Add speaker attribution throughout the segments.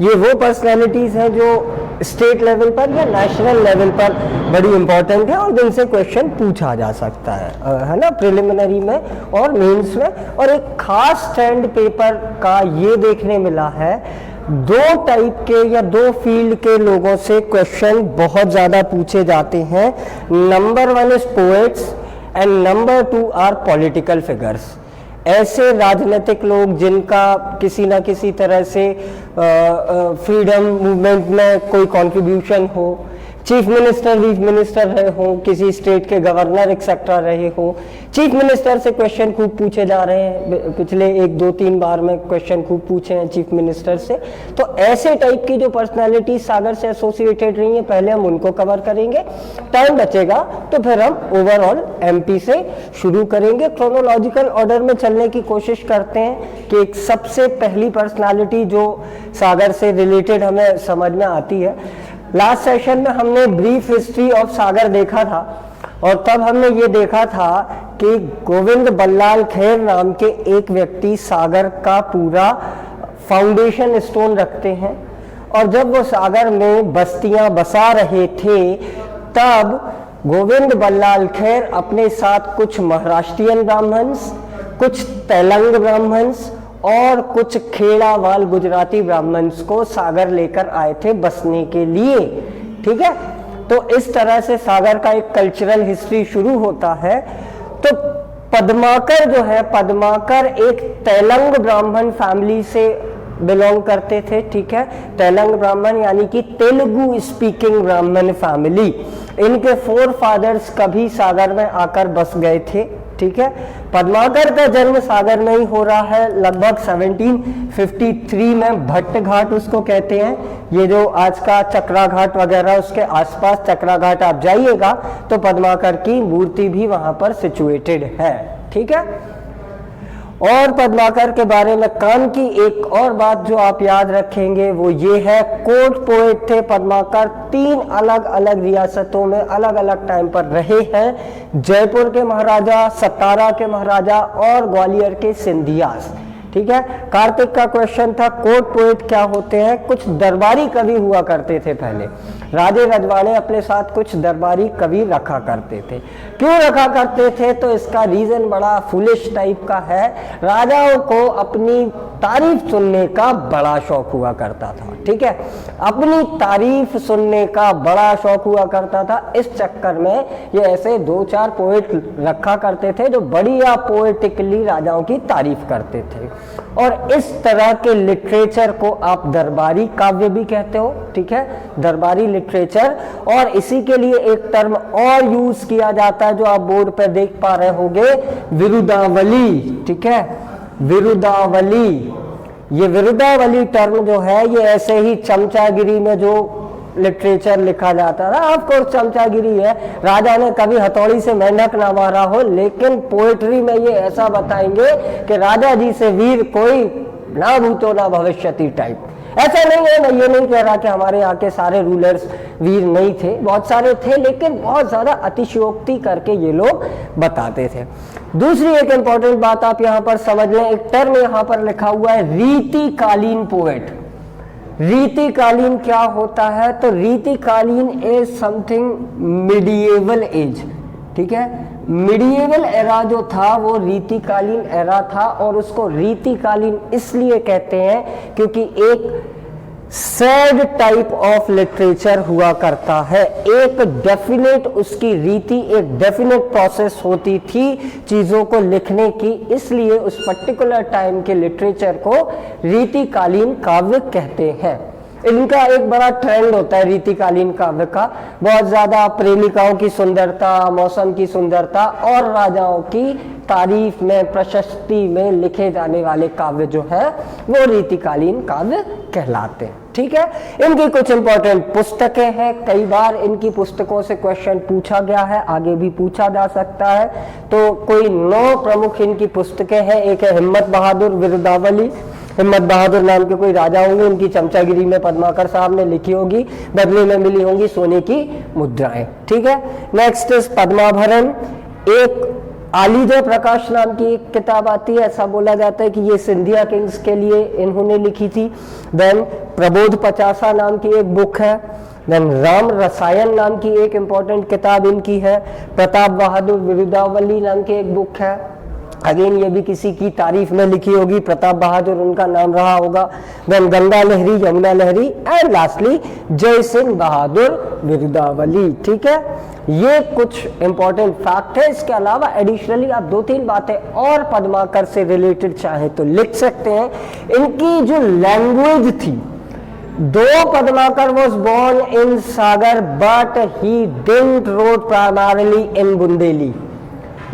Speaker 1: ये वो पर्सनैलिटीज हैं जो स्टेट लेवल पर या नेशनल लेवल पर बड़ी इंपॉर्टेंट है और जिनसे क्वेश्चन पूछा जा सकता है ना, प्रिलिमिनरी में और मेंस में। और एक खास ट्रेंड पेपर का ये देखने मिला है, दो टाइप के या दो फील्ड के लोगों से क्वेश्चन बहुत ज़्यादा पूछे जाते हैं। Number 1 is poets and number 2 are political figures. ऐसे राजनीतिक लोग जिनका किसी ना किसी तरह से फ्रीडम मूवमेंट में कोई कंट्रीब्यूशन हो, चीफ मिनिस्टर वीफ मिनिस्टर रहे हो, किसी स्टेट के गवर्नर एक्सेट्रा रहे हो। चीफ मिनिस्टर से क्वेश्चन खूब पूछे जा रहे हैं, पिछले 1-2-3 बार में क्वेश्चन खूब पूछे हैं चीफ मिनिस्टर से। तो ऐसे टाइप की जो पर्सनालिटी सागर से एसोसिएटेड रही हैं, पहले हम उनको कवर करेंगे। टाइम बचेगा तो फिर हम ओवरऑल एमपी से शुरू करेंगे। क्रोनोलॉजिकल ऑर्डर में चलने की कोशिश करते हैं कि एक सबसे पहली पर्सनालिटी जो सागर से रिलेटेड हमें समझ में आती है। लास्ट सेशन में हमने ब्रीफ हिस्ट्री ऑफ सागर देखा था और तब हमने ये देखा था कि गोविंद बल्लाल खेर नाम के एक व्यक्ति सागर का पूरा फाउंडेशन स्टोन रखते हैं और जब वो सागर में बस्तियां बसा रहे थे तब गोविंद बल्लाल खेर अपने साथ कुछ महाराष्ट्रियन ब्राह्मण्स, कुछ तेलंग ब्राह्मण्स और कुछ खेड़ावाल गुजराती ब्राह्मण्स को सागर लेकर आए थे बसने के लिए। ठीक है, तो इस तरह से सागर का एक कल्चरल हिस्ट्री शुरू होता है। तो पद्माकर जो है, पद्माकर एक तेलंग ब्राह्मण फैमिली से बिलोंग करते थे। ठीक है, तेलंग ब्राह्मण यानी कि तेलुगु स्पीकिंग ब्राह्मण फैमिली। इनके 4 फादर्स कभी सागर में आकर बस गए थे। ठीक है, पद्माकर का जन्म सागर में ही हो रहा है लगभग 1753 में। भट्ट घाट उसको कहते हैं, ये जो आज का चक्रा घाट वगैरह उसके आसपास चक्रा घाट आप जाइएगा तो पद्माकर की मूर्ति भी वहां पर सिचुएटेड है। ठीक है, और पद्माकर के बारे में काम की एक और बात जो आप याद रखेंगे वो ये है, कोर्ट पोएट थे पद्माकर। 3 अलग अलग रियासतों में अलग अलग टाइम पर रहे हैं, जयपुर के महाराजा, सतारा के महाराजा और ग्वालियर के सिंधियास। ठीक है, कार्तिक का क्वेश्चन था कोर्ट पोएट क्या होते हैं। कुछ दरबारी कवि हुआ करते थे पहले, राजे रजवाड़े अपने साथ कुछ दरबारी कवि रखा करते थे। क्यों रखा करते थे तो इसका रीजन बड़ा फुलिश टाइप का है। राजाओं को अपनी तारीफ सुनने का बड़ा शौक हुआ करता था। ठीक है, अपनी तारीफ सुनने का बड़ा शौक हुआ करता था। इस चक्कर में ये ऐसे 2-4 पोएट रखा करते थे जो बढ़िया पोएटिकली राजाओं की तारीफ करते थे और इस तरह के लिटरेचर को आप दरबारी काव्य भी कहते हो। ठीक है, दरबारी लिटरेचर। और इसी के लिए एक टर्म और यूज किया जाता है जो आप बोर्ड पर देख पा रहे होंगे, विरुदावली। ठीक है, विरुदावली। ये विरुदावली टर्म जो है ये ऐसे ही चमचागिरी में जो लिटरेचर लिखा जाता था, ऑफ कोर्स चमचागिरी है, राजा ने कभी हथौड़ी से मेंढक ना मारा हो, लेकिन पोएट्री में ये ऐसा बताएंगे कि राजा जी से वीर कोई ना भूतो ना भविष्यति टाइप। ऐसा नहीं है, मैं ये नहीं कह रहा कि हमारे यहाँ के सारे रूलर्स वीर नहीं थे, बहुत सारे थे, लेकिन बहुत ज्यादा अतिशयोक्ति करके ये लोग बताते थे। दूसरी एक इंपॉर्टेंट बात आप यहाँ पर समझ लें, एक टर्म यहाँ पर लिखा हुआ है रीतिकालीन पोएट। रीतिकालीन क्या होता है तो रीतिकालीन इज समथिंग मिडिएवल एज। ठीक है, मिडिएवल एरा जो था वो रीतिकालीन एरा था और उसको रीतिकालीन इसलिए कहते हैं क्योंकि एक सैड टाइप ऑफ लिटरेचर हुआ करता है। एक डेफिनेट उसकी रीति, एक डेफिनेट प्रोसेस होती थी चीजों को लिखने की, इसलिए उस पर्टिकुलर टाइम के लिटरेचर को रीतिकालीन काव्य कहते हैं। इनका एक बड़ा ट्रेंड होता है रीतिकालीन काव्य का, बहुत ज्यादा प्रेमिकाओं की सुंदरता, मौसम की सुंदरता और राजाओं की तारीफ में, प्रशस्ति में लिखे जाने वाले काव्य जो है वो रीतिकालीन काव्य कहलाते हैं। ठीक है, इनकी कुछ इंपॉर्टेंट पुस्तकें हैं, कई बार इनकी पुस्तकों से क्वेश्चन पूछा गया है, आगे भी पूछा जा सकता है। तो कोई 9 प्रमुख इनकी पुस्तकें हैं। एक है हिम्मत बहादुर विरुदावली। हिम्मत बहादुर नाम के कोई राजा होंगे, इनकी चमचागिरी में पद्माकर साहब ने लिखी होगी, बदले में मिली होंगी सोने की मुद्राएं। ठीक है, नेक्स्ट इज पद्माभरण। एक आलीजय प्रकाश नाम की एक किताब आती है, ऐसा बोला जाता है कि ये सिंधिया किंग्स के लिए इन्होंने लिखी थी। देन प्रबोध पचासा नाम की एक बुक है। देन राम रसायन नाम की एक इंपॉर्टेंट किताब इनकी है। प्रताप बहादुर विरुदावली नाम की एक बुक है, अगेन ये भी किसी की तारीफ में लिखी होगी, प्रताप बहादुर उनका नाम रहा होगा। Then Ganga Lahari, Yamuna Lahari and lastly Jai Singh बहादुर विरुदावली। ठीक है, ये कुछ इंपॉर्टेंट फैक्ट है। इसके अलावा एडिशनली आप 2-3 बातें और पद्माकर से रिलेटेड चाहे तो लिख सकते हैं। इनकी जो लैंग्वेज थी, दो Padmakar was born in Sagar but he didn't wrote primarily in Bundeli.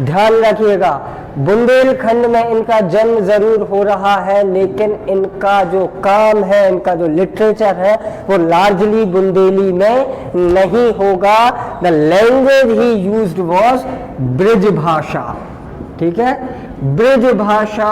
Speaker 1: ध्यान रखिएगा, बुंदेलखंड में इनका जन्म जरूर हो रहा है, लेकिन इनका जो काम है, इनका जो लिटरेचर है, वो लार्जली बुंदेली में नहीं होगा। The language he used was bridge भाषा। ठीक है, ब्रिज भाषा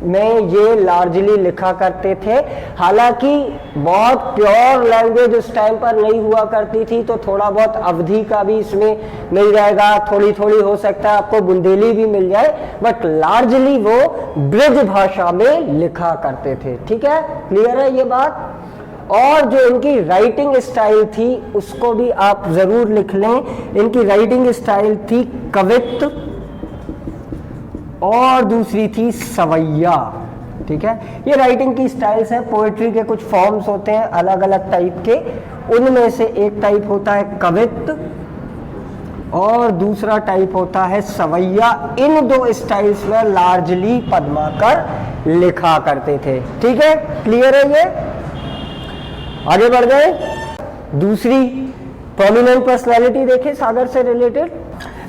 Speaker 1: में ये लार्जली लिखा करते थे। हालांकि बहुत प्योर लैंग्वेज उस टाइम पर नहीं हुआ करती थी, तो थोड़ा बहुत अवधि का भी इसमें मिल जाएगा, थोड़ी थोड़ी हो सकता है आपको बुंदेली भी मिल जाए, बट लार्जली वो ब्रिज भाषा में लिखा करते थे। ठीक है, क्लियर है ये बात। और जो इनकी राइटिंग स्टाइल थी उसको भी आप जरूर लिख लें। इनकी राइटिंग स्टाइल थी कवित्व और दूसरी थी सवैया। ठीक है, ये राइटिंग की स्टाइल्स है। पोएट्री के कुछ फॉर्म्स होते हैं अलग अलग टाइप के, उनमें से एक टाइप होता है कवित्व और दूसरा टाइप होता है सवैया। इन दो स्टाइल्स में लार्जली पद्माकर लिखा करते थे। ठीक है, क्लियर है ये। आगे बढ़ गए, दूसरी प्रोमिनेंट पर्सनैलिटी देखें सागर से रिलेटेड।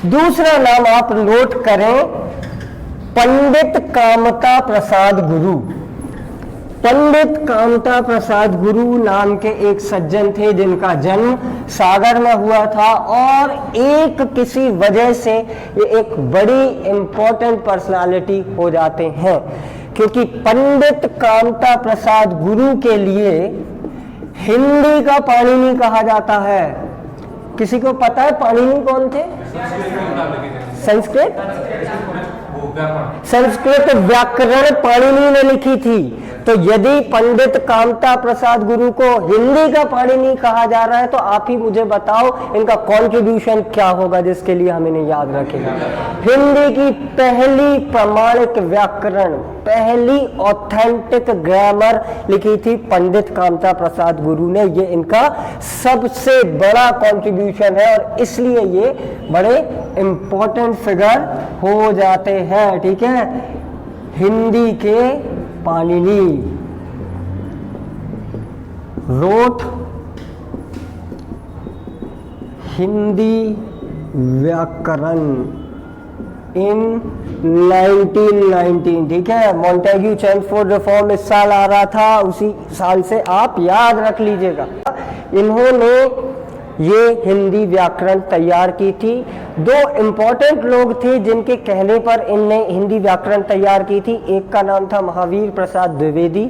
Speaker 1: दूसरा नाम आप नोट करें, पंडित कामता प्रसाद गुरु। पंडित कामता प्रसाद गुरु नाम के एक सज्जन थे जिनका जन्म सागर में हुआ था, और एक किसी वजह से ये एक बड़ी इंपॉर्टेंट पर्सनालिटी हो जाते हैं, क्योंकि पंडित कामता प्रसाद गुरु के लिए हिंदी का पाणिनि कहा जाता है। किसी को पता है पाणिनि कौन थे? संस्कृत व्याकरण पाणिनि ने लिखी थी। तो यदि पंडित कामता प्रसाद गुरु को हिंदी का पाणिनि कहा जा रहा है, तो आप ही मुझे बताओ इनका कंट्रीब्यूशन क्या होगा जिसके लिए हम इन्हें याद रखेंगे। हिंदी की पहली प्रमाणिक व्याकरण, पहली ऑथेंटिक ग्रामर लिखी थी पंडित कामता प्रसाद गुरु ने। ये इनका सबसे बड़ा कंट्रीब्यूशन है और इसलिए ये बड़े इंपॉर्टेंट फिगर हो जाते हैं। ठीक है, हिंदी के पाणिनि रोट हिंदी व्याकरण इन 1919। ठीक है, मॉन्टेग्यू चैम्सफोर्ड रिफॉर्म इस साल आ रहा था, उसी साल से आप याद रख लीजिएगा। इन्होंने ये हिंदी व्याकरण तैयार की थी। दो इंपॉर्टेंट लोग थे जिनके कहने पर इनने हिंदी व्याकरण तैयार की थी। एक का नाम था महावीर प्रसाद द्विवेदी,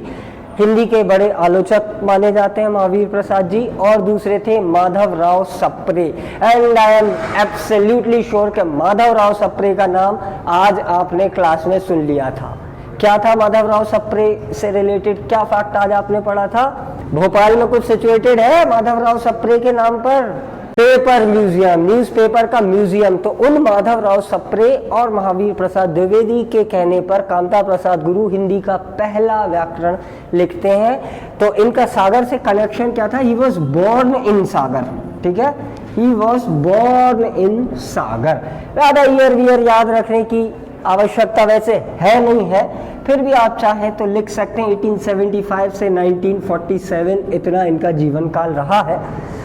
Speaker 1: हिंदी के बड़े आलोचक माने जाते हैं महावीर प्रसाद जी, और दूसरे थे Madhav Rao Sapre. And I am absolutely sure कि माधव राव सप्रे का नाम आज आपने क्लास में सुन लिया था। क्या था माधव राव सप्रे से रिलेटेड, क्या फैक्ट आज आपने पढ़ा था? भोपाल में कुछ सिचुएटेड है माधव राव सप्रे के नाम पर पेपर म्यूजियम, न्यूज़पेपर का म्यूजियम। तो उन माधव राव सप्रे और महावीर प्रसाद द्विवेदी के कहने पर कामता प्रसाद गुरु हिंदी का पहला व्याकरण लिखते हैं। तो इनका सागर से कनेक्शन क्या था? ही वॉज बोर्न इन सागर। ठीक है, ही वॉज बोर्न इन सागर। ज्यादा ईयर वियर याद रखने की आवश्यकता वैसे है नहीं है, फिर भी आप चाहें तो लिख सकते हैं। 1875 से 1947 इतना इनका जीवन काल रहा है।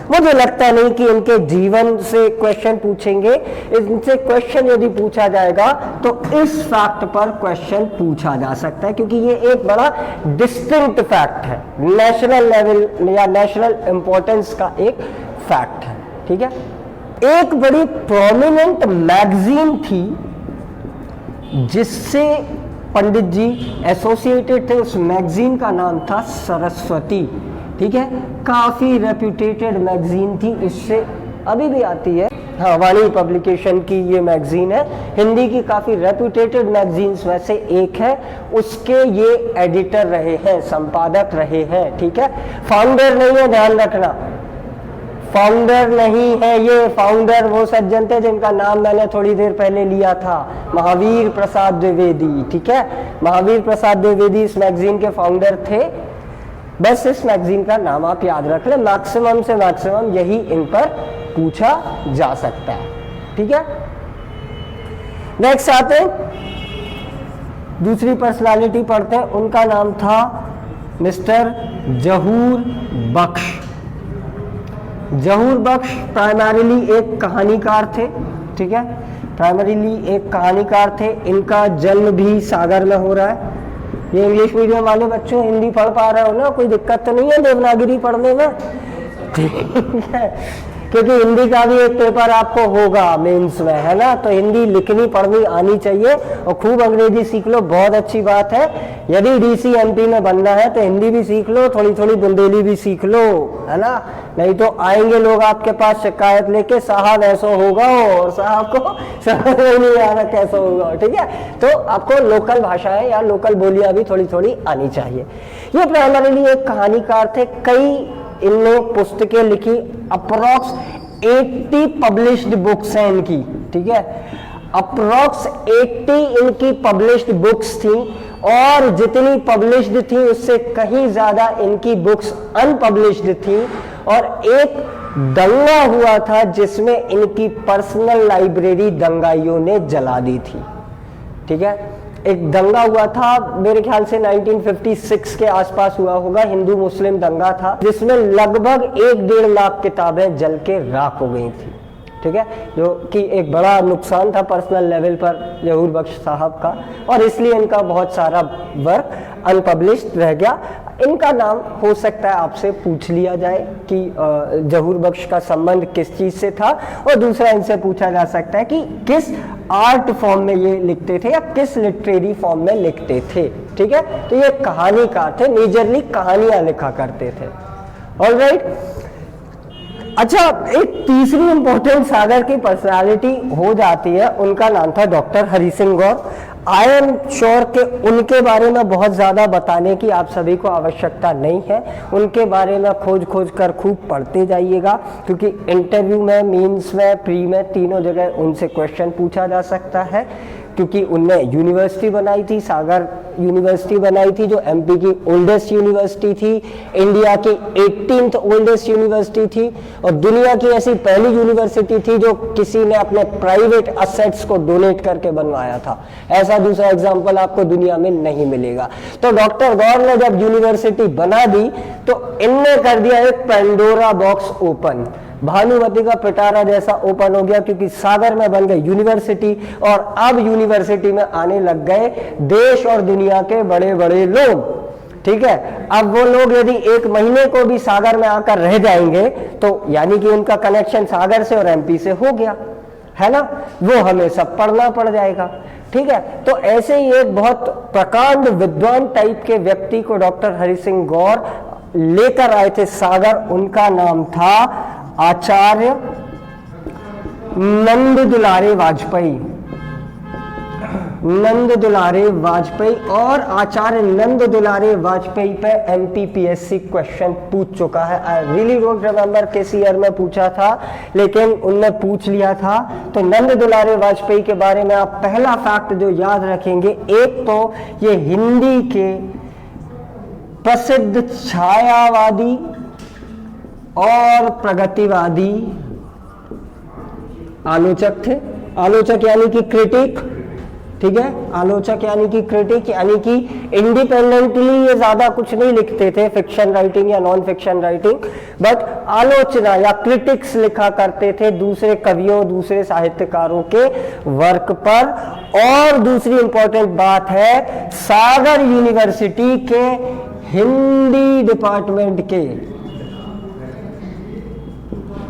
Speaker 1: मुझे लगता नहीं कि इनके जीवन से क्वेश्चन पूछेंगे। इनसे क्वेश्चन यदि पूछा जाएगा तो इस फैक्ट पर क्वेश्चन पूछा जा सकता है, क्योंकि ये एक बड़ा डिस्टिंक्ट फैक्ट है, नेशनल लेवल या नेशनल इंपॉर्टेंस का एक फैक्ट है। ठीक है, एक बड़ी प्रोमिनेंट मैगजीन थी जिससे पंडित जी एसोसिएटेड थे। उस मैगजीन का नाम था सरस्वती। ठीक है, काफी रेप्यूटेटेड मैगजीन थी, इससे अभी भी आती है। हाँ, वाणी पब्लिकेशन की ये मैगजीन है, हिंदी की काफ़ी रेपुटेटेड मैगजीन्स में से एक है, उसके ये एडिटर रहे हैं, संपादक रहे हैं, ठीक है। फाउंडर नहीं है, ध्यान रखना, फाउंडर नहीं है ये। फाउंडर वो सज्जन थे जिनका नाम मैंने थोड़ी देर पहले लिया था, महावीर प्रसाद द्विवेदी, ठीक है। महावीर प्रसाद द्विवेदी इस मैगजीन के फाउंडर थे। बस इस मैगजीन का नाम आप याद रख लें, मैक्सिमम से मैक्सिमम यही इन पर पूछा जा सकता है, ठीक है। नेक्स्ट आते हैं, दूसरी पर्सनालिटी पढ़ते हैं, उनका नाम था मिस्टर जहूर बख्श। जहूर बख्श प्राइमरीली एक कहानीकार थे, ठीक है, प्राइमरीली एक कहानीकार थे। इनका जन्म भी सागर में हो रहा है। ये इंग्लिश मीडियम वाले बच्चों हिंदी पढ़ पा रहे हो ना, कोई दिक्कत तो नहीं है देवनागरी पढ़ने में, ठीक है, क्योंकि हिंदी का भी एक पेपर आपको होगा मेंस में, है ना, तो हिंदी लिखनी पढ़नी आनी चाहिए और खूब अंग्रेजी सीख लो, बहुत अच्छी बात है। यदि डीसी एमपी में बनना है तो हिंदी भी सीख लो, थोड़ी थोड़ी बुंदेली भी सीख लो, है ना, नहीं तो आएंगे लोग आपके पास शिकायत लेके, साहब ऐसा होगा, और साहब को समझ नहीं आ रहा कैसा होगा, ठीक है। तो आपको लोकल भाषाएं या लोकल बोलियां भी थोड़ी थोड़ी आनी चाहिए। ये प्राइमरीली एक कहानीकार थे, कई इनने पुस्तकें लिखी, अप्रॉक्स 80 पब्लिश्ड बुक्स हैं इनकी, ठीक है, अप्रॉक्स 80 इनकी पब्लिश्ड बुक्स थी, और जितनी पब्लिश्ड थी उससे कहीं ज्यादा इनकी बुक्स अनपब्लिश्ड थी। और एक दंगा हुआ था जिसमें इनकी पर्सनल लाइब्रेरी दंगाइयों ने जला दी थी, ठीक है। एक दंगा हुआ था, मेरे ख्याल से 1956 के आसपास हुआ होगा, हिंदू मुस्लिम दंगा था, जिसमें लगभग 1-1.5 लाख किताबें जल के राख हो गई थी, ठीक है, जो कि एक बड़ा नुकसान था पर्सनल लेवल पर जहूर बख्श साहब का, और इसलिए इनका बहुत सारा वर्क अनपब्लिश्ड रह गया। इनका नाम हो सकता है आपसे पूछ लिया जाए कि जहूर बख्श का संबंध किस चीज से था, और दूसरा इनसे पूछा जा सकता है कि किस आर्ट फॉर्म में ये लिखते थे या किस लिटरेरी फॉर्म में लिखते थे, ठीक है। तो ये कहानीकार थे, मेजरली कहानियां लिखा करते थे। ऑलराइट, अच्छा, एक तीसरी इंपॉर्टेंट सागर की पर्सनालिटी हो जाती है, उनका नाम था doctor Hari Singh Gaur. I am sure कि उनके बारे में बहुत ज़्यादा बताने की आप सभी को आवश्यकता नहीं है, उनके बारे में खोज कर खूब पढ़ते जाइएगा, क्योंकि इंटरव्यू में, मीन्स में, प्री में, तीनों जगह उनसे क्वेश्चन पूछा जा सकता है, क्योंकि उनने यूनिवर्सिटी बनाई थी, सागर यूनिवर्सिटी बनाई थी, जो एमपी की ओल्डेस्ट यूनिवर्सिटी थी, इंडिया की 18th ओल्डेस्ट यूनिवर्सिटी थी, और दुनिया की ऐसी पहली यूनिवर्सिटी थी जो किसी ने अपने प्राइवेट असेट्स को डोनेट करके बनवाया था। ऐसा दूसरा एग्जाम्पल आपको दुनिया में नहीं मिलेगा। तो डॉक्टर गौर ने जब यूनिवर्सिटी बना दी तो इनने कर दिया एक पेंडोरा बॉक्स ओपन, भानुमति का पिटारा जैसा ओपन हो गया, क्योंकि सागर में बन गई यूनिवर्सिटी, और अब यूनिवर्सिटी में आने लग गए देश और दुनिया के बड़े बड़े लोग, ठीक है। अब वो लोग यदि 1 महीने को भी सागर में आकर रह जाएंगे तो यानी कि उनका कनेक्शन सागर से और एमपी से हो गया, है ना, वो हमें सब पढ़ना पड़ जाएगा, ठीक है। तो ऐसे ही एक बहुत प्रकांड विद्वान टाइप के व्यक्ति को डॉक्टर हरि सिंह गौर लेकर आए थे सागर। उनका नाम था आचार्य नंद दुलारे वाजपेयी, नंद दुलारे वाजपेयी। और आचार्य नंद दुलारे वाजपेयी पे एमपीपीएससी क्वेश्चन पूछ चुका है। आई रियली डोंट रिमेम्बर किस ईयर में पूछा था, लेकिन उनने पूछ लिया था। तो नंद दुलारे वाजपेयी के बारे में आप पहला फैक्ट जो याद रखेंगे, एक तो ये हिंदी के प्रसिद्ध छायावादी और प्रगतिवादी आलोचक थे। आलोचक यानी कि क्रिटिक, ठीक है, आलोचक यानी कि क्रिटिक, यानी कि इंडिपेंडेंटली ये ज्यादा कुछ नहीं लिखते थे, फिक्शन राइटिंग या नॉन फिक्शन राइटिंग, बट आलोचना या क्रिटिक्स लिखा करते थे दूसरे कवियों, दूसरे साहित्यकारों के वर्क पर। और दूसरी इंपॉर्टेंट बात है, सागर यूनिवर्सिटी के हिंदी डिपार्टमेंट के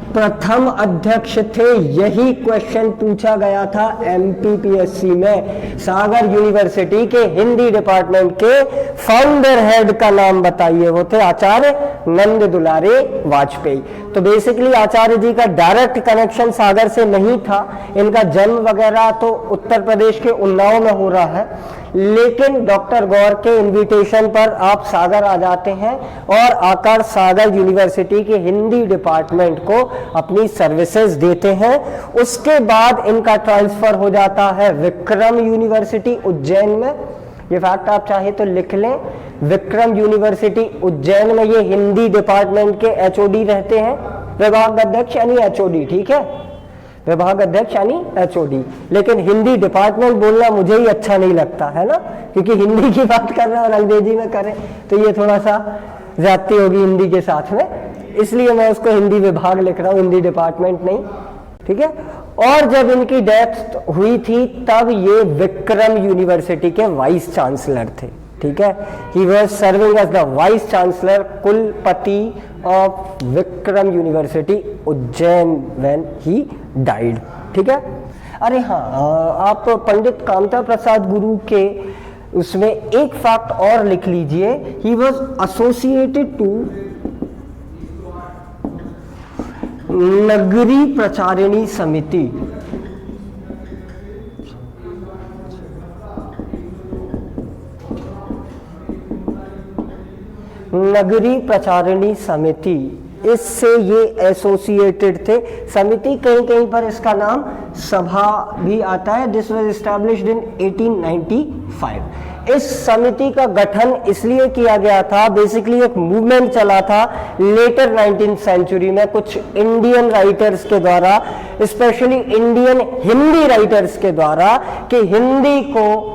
Speaker 1: प्रथम अध्यक्ष थे। यही क्वेश्चन पूछा गया था एमपीपीएससी में, सागर यूनिवर्सिटी के हिंदी डिपार्टमेंट के फाउंडर हेड का नाम बताइए। वो थे आचार्य नंद दुलारे वाजपेयी। तो बेसिकली आचार्य जी का डायरेक्ट कनेक्शन सागर से नहीं था, इनका जन्म वगैरह तो उत्तर प्रदेश के उन्नाव में हो रहा है, लेकिन डॉक्टर गौर के इनविटेशन पर आप सागर आ जाते हैं और आकर सागर यूनिवर्सिटी के हिंदी डिपार्टमेंट को अपनी सर्विसेज देते हैं। उसके बाद इनका ट्रांसफर हो जाता है विक्रम यूनिवर्सिटी उज्जैन में। ये फैक्ट आप चाहे तो लिख लें, विक्रम यूनिवर्सिटी उज्जैन में ये हिंदी डिपार्टमेंट के एचओडी रहते हैं, विभाग अध्यक्ष यानी एचओडी, ठीक है, विभाग अध्यक्ष यानी एचओडी। लेकिन हिंदी डिपार्टमेंट बोलना मुझे ही अच्छा नहीं लगता है ना, क्योंकि हिंदी की बात कर रहे हैं और अंग्रेजी में करें तो ये थोड़ा सा ज्यादती होगी हिंदी के साथ में, इसलिए मैं उसको हिंदी विभाग लिख रहा हूँ, हिंदी डिपार्टमेंट नहीं, ठीक है। और जब इनकी डेथ हुई थी तब ये विक्रम यूनिवर्सिटी के वाइस चांसलर थे, ठीक है। He was serving as the vice chancellor, कुलपति of Vikram university Ujjain when he died, ठीक है। अरे हाँ, आप पंडित कामता प्रसाद गुरु के उसमें एक फैक्ट और लिख लीजिए, ही वाज एसोसिएटेड टू नगरी प्रचारिणी समिति। नगरी प्रचारिणी समिति, इससे ये एसोसिएटेड थे। समिति कहीं कहीं पर इसका नाम सभा भी आता है। This was established in 1895। इस समिति का गठन इसलिए किया गया था, बेसिकली एक मूवमेंट चला था लेटर 19th सेंचुरी में कुछ इंडियन राइटर्स के द्वारा, स्पेशली इंडियन हिंदी राइटर्स के द्वारा, कि हिंदी को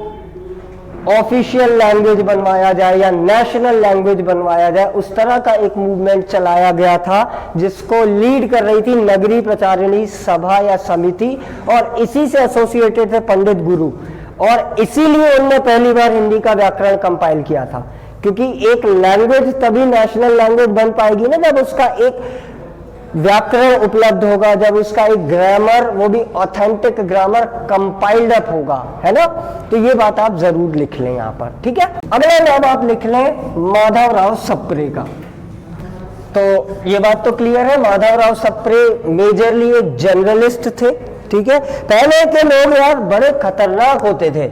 Speaker 1: ऑफिशियल लैंग्वेज बनवाया जाए या नेशनल लैंग्वेज बनवाया जाए। उस तरह का एक मूवमेंट चलाया गया था जिसको लीड कर रही थी नगरी प्रचारिणी सभा या समिति, और इसी से एसोसिएटेड थे पंडित गुरु, और इसीलिए उनने पहली बार हिंदी का व्याकरण कंपाइल किया था। क्योंकि एक लैंग्वेज तभी नेशनल लैंग्वेज बन पाएगी ना जब उसका एक व्याकरण उपलब्ध होगा, जब उसका एक ग्रामर, वो भी ऑथेंटिक ग्रामर कंपाइल्ड अप होगा, है ना। तो ये बात आप जरूर लिख लें यहाँ पर, ठीक है। अगला नाम आप लिख लें माधवराव सप्रे का। तो ये बात तो क्लियर है, माधवराव सप्रे मेजरली एक जर्नलिस्ट थे, ठीक है। पहले के लोग यार बड़े खतरनाक होते थे,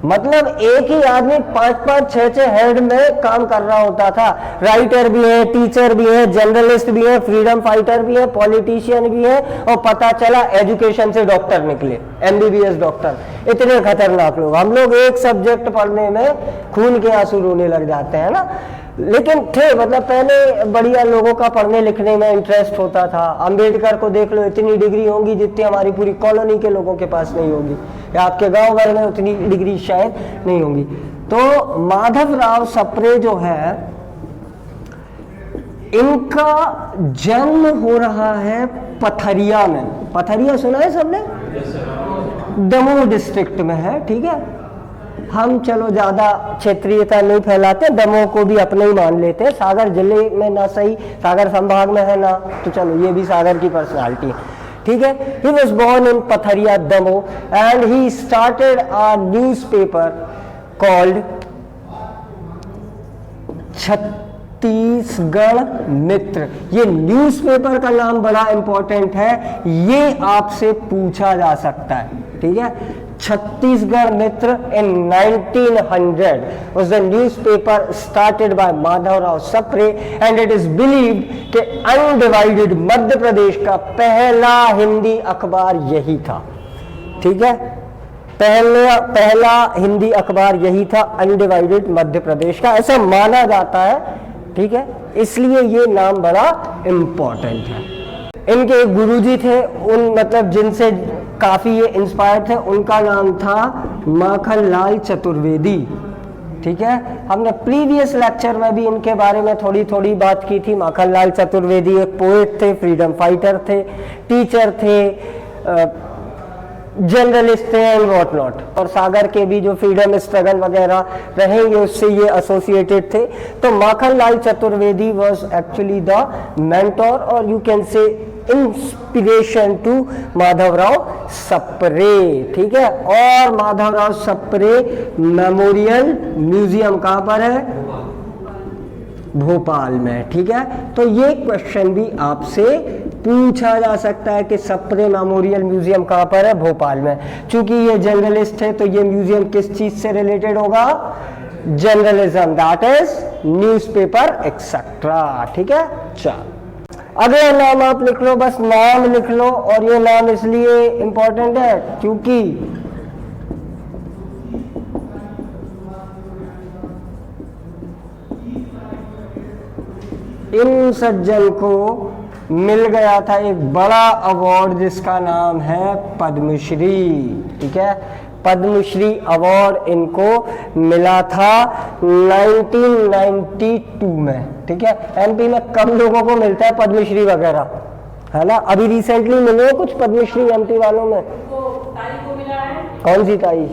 Speaker 1: मतलब एक ही आदमी 5-5, 6-6 हेड में काम कर रहा होता था। राइटर भी है, टीचर भी है, जर्नलिस्ट भी है, फ्रीडम फाइटर भी है, पॉलिटिशियन भी है, और पता चला एजुकेशन से डॉक्टर निकले, एमबीबीएस डॉक्टर। इतने खतरनाक लोग। हम लोग एक सब्जेक्ट पढ़ने में खून के आंसू रोने लग जाते हैं ना, लेकिन थे, मतलब पहले बढ़िया लोगों का पढ़ने लिखने में इंटरेस्ट होता था। अंबेडकर को देख लो, इतनी डिग्री होंगी जितनी हमारी पूरी कॉलोनी के लोगों के पास नहीं होगी, या आपके गांव भर में उतनी डिग्री शायद नहीं होगी। तो माधवराव सप्रे जो है, इनका जन्म हो रहा है पथरिया में। पथरिया सुना है सबने? दमोह डिस्ट्रिक्ट में है, ठीक है। हम चलो ज्यादा क्षेत्रीयता नहीं फैलाते, दमोह को भी अपने ही मान लेते हैं। सागर जिले में ना सही, सागर संभाग में है ना, तो चलो ये भी सागर की पर्सनालिटी है, ठीक है। He was born in Patharia, Damoh, and he started a newspaper called Chhattisgarh मित्र। ये न्यूज़पेपर का नाम बड़ा इंपॉर्टेंट है, ये आपसे पूछा जा सकता है, ठीक है। छत्तीसगढ़ मित्र in 1900 was the newspaper started by Madhavrao Sapre, and it is believed कि अनडिवाइडेड मध्य प्रदेश का पहला हिंदी अखबार यही था, ठीक है। पहला हिंदी अखबार यही था, अनडिवाइडेड मध्य प्रदेश का, ऐसा माना जाता है, ठीक है। इसलिए ये नाम बड़ा इंपॉर्टेंट है। इनके एक गुरुजी थे, उन मतलब जिनसे काफी ये इंस्पायर्ड थे, उनका नाम था माखनलाल चतुर्वेदी, ठीक है। हमने प्रीवियस लेक्चर में भी इनके बारे में थोड़ी थोड़ी बात की थी। माखनलाल चतुर्वेदी एक पोएट थे, फ्रीडम फाइटर थे, टीचर थे, जर्नलिस्ट थे एंड व्हाट नॉट, और सागर के भी जो फ्रीडम स्ट्रगल वगैरह रहेंगे उससे ये एसोसिएटेड थे। तो Makhanlal Chaturvedi was actually the mentor, और you can say inspiration to Madhavrao Sapre, ठीक है। और माधवराव सप्रे मेमोरियल म्यूजियम कहाँ पर है? भोपाल में, ठीक है। तो ये क्वेश्चन भी आपसे पूछा जा सकता है कि सप्रे मेमोरियल म्यूजियम कहाँ पर है, भोपाल में। चूंकि ये जर्नलिस्ट है तो ये म्यूजियम किस चीज से रिलेटेड होगा, journalism, that is newspaper etcetera, ठीक है। चलो अगला नाम आप लिख लो, बस नाम लिख लो, और ये नाम इसलिए इंपॉर्टेंट है क्योंकि इन सज्जन को मिल गया था एक बड़ा अवार्ड जिसका नाम है पद्मश्री, ठीक है। पद्मश्री अवार्ड इनको मिला था 1992 में, ठीक है। एमपी में कम लोगों को मिलता है पद्मश्री वगैरह, है ना। अभी रिसेंटली मिले कुछ पद्मश्री एमपी वालों में,
Speaker 2: ताई को मिला है।
Speaker 1: कौन सी ताई,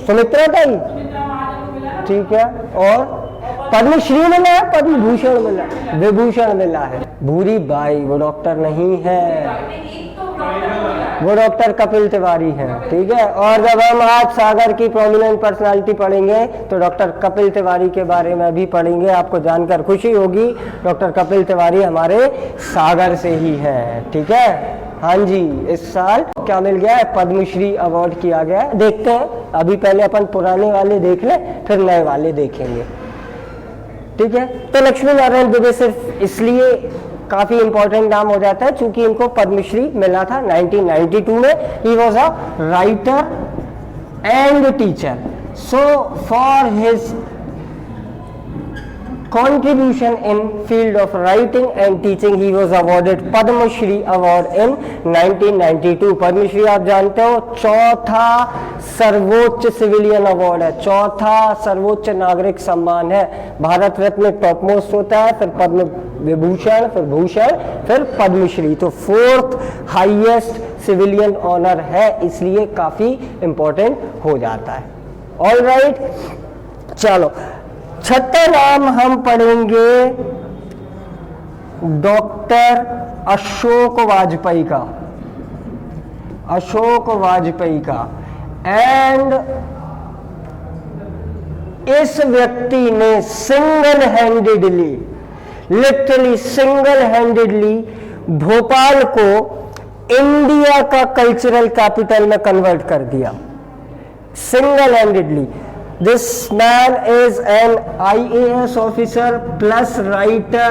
Speaker 1: सुमित्रा ताई, ठीक है। और पद्मश्री मिला है, पद्म भूषण मिला, विभूषण मिला है भूरी बाई, वो डॉक्टर नहीं है, वो डॉक्टर कपिल तिवारी हैं, ठीक है। और जब हम आज सागर की प्रोमिनेंट पर्सनालिटी पढ़ेंगे तो डॉक्टर कपिल तिवारी के बारे में भी पढ़ेंगे, आपको जानकर खुशी होगी। डॉक्टर कपिल तिवारी हमारे सागर से ही हैं, ठीक है। हाँ जी, इस साल क्या मिल गया है, पद्मश्री अवार्ड किया गया है। देखते हैं, अभी पहले अपन पुराने वाले देख लें फिर नए वाले देखेंगे, ठीक है। तो लक्ष्मी नारायण दुबे सिर्फ इसलिए काफी इंपॉर्टेंट नाम हो जाता है क्योंकि इनको पद्मश्री मिला था 1992 में। He was a writer and teacher, so for his contribution in field of writing and teaching he was awarded Padma Shri award in 1992। Padmashri आप जानते हो चौथा सर्वोच्च सिविलियन अवार्ड है, चौथा सर्वोच्च नागरिक सम्मान है। भारत रत्न टॉप मोस्ट होता है, फिर पद्म विभूषण, फिर भूषण, फिर पद्मश्री, तो फोर्थ हाईएस्ट सिविलियन ऑनर है, इसलिए काफी इंपॉर्टेंट हो जाता है। ऑल राइट, चलो छठा नाम हम पढ़ेंगे डॉक्टर अशोक वाजपेयी का, अशोक वाजपेयी का। एंड इस व्यक्ति ने single handedly, literally single handedly Bhopal को इंडिया का कल्चरल कैपिटल में कन्वर्ट कर दिया, single handedly. This man is an IAS officer plus writer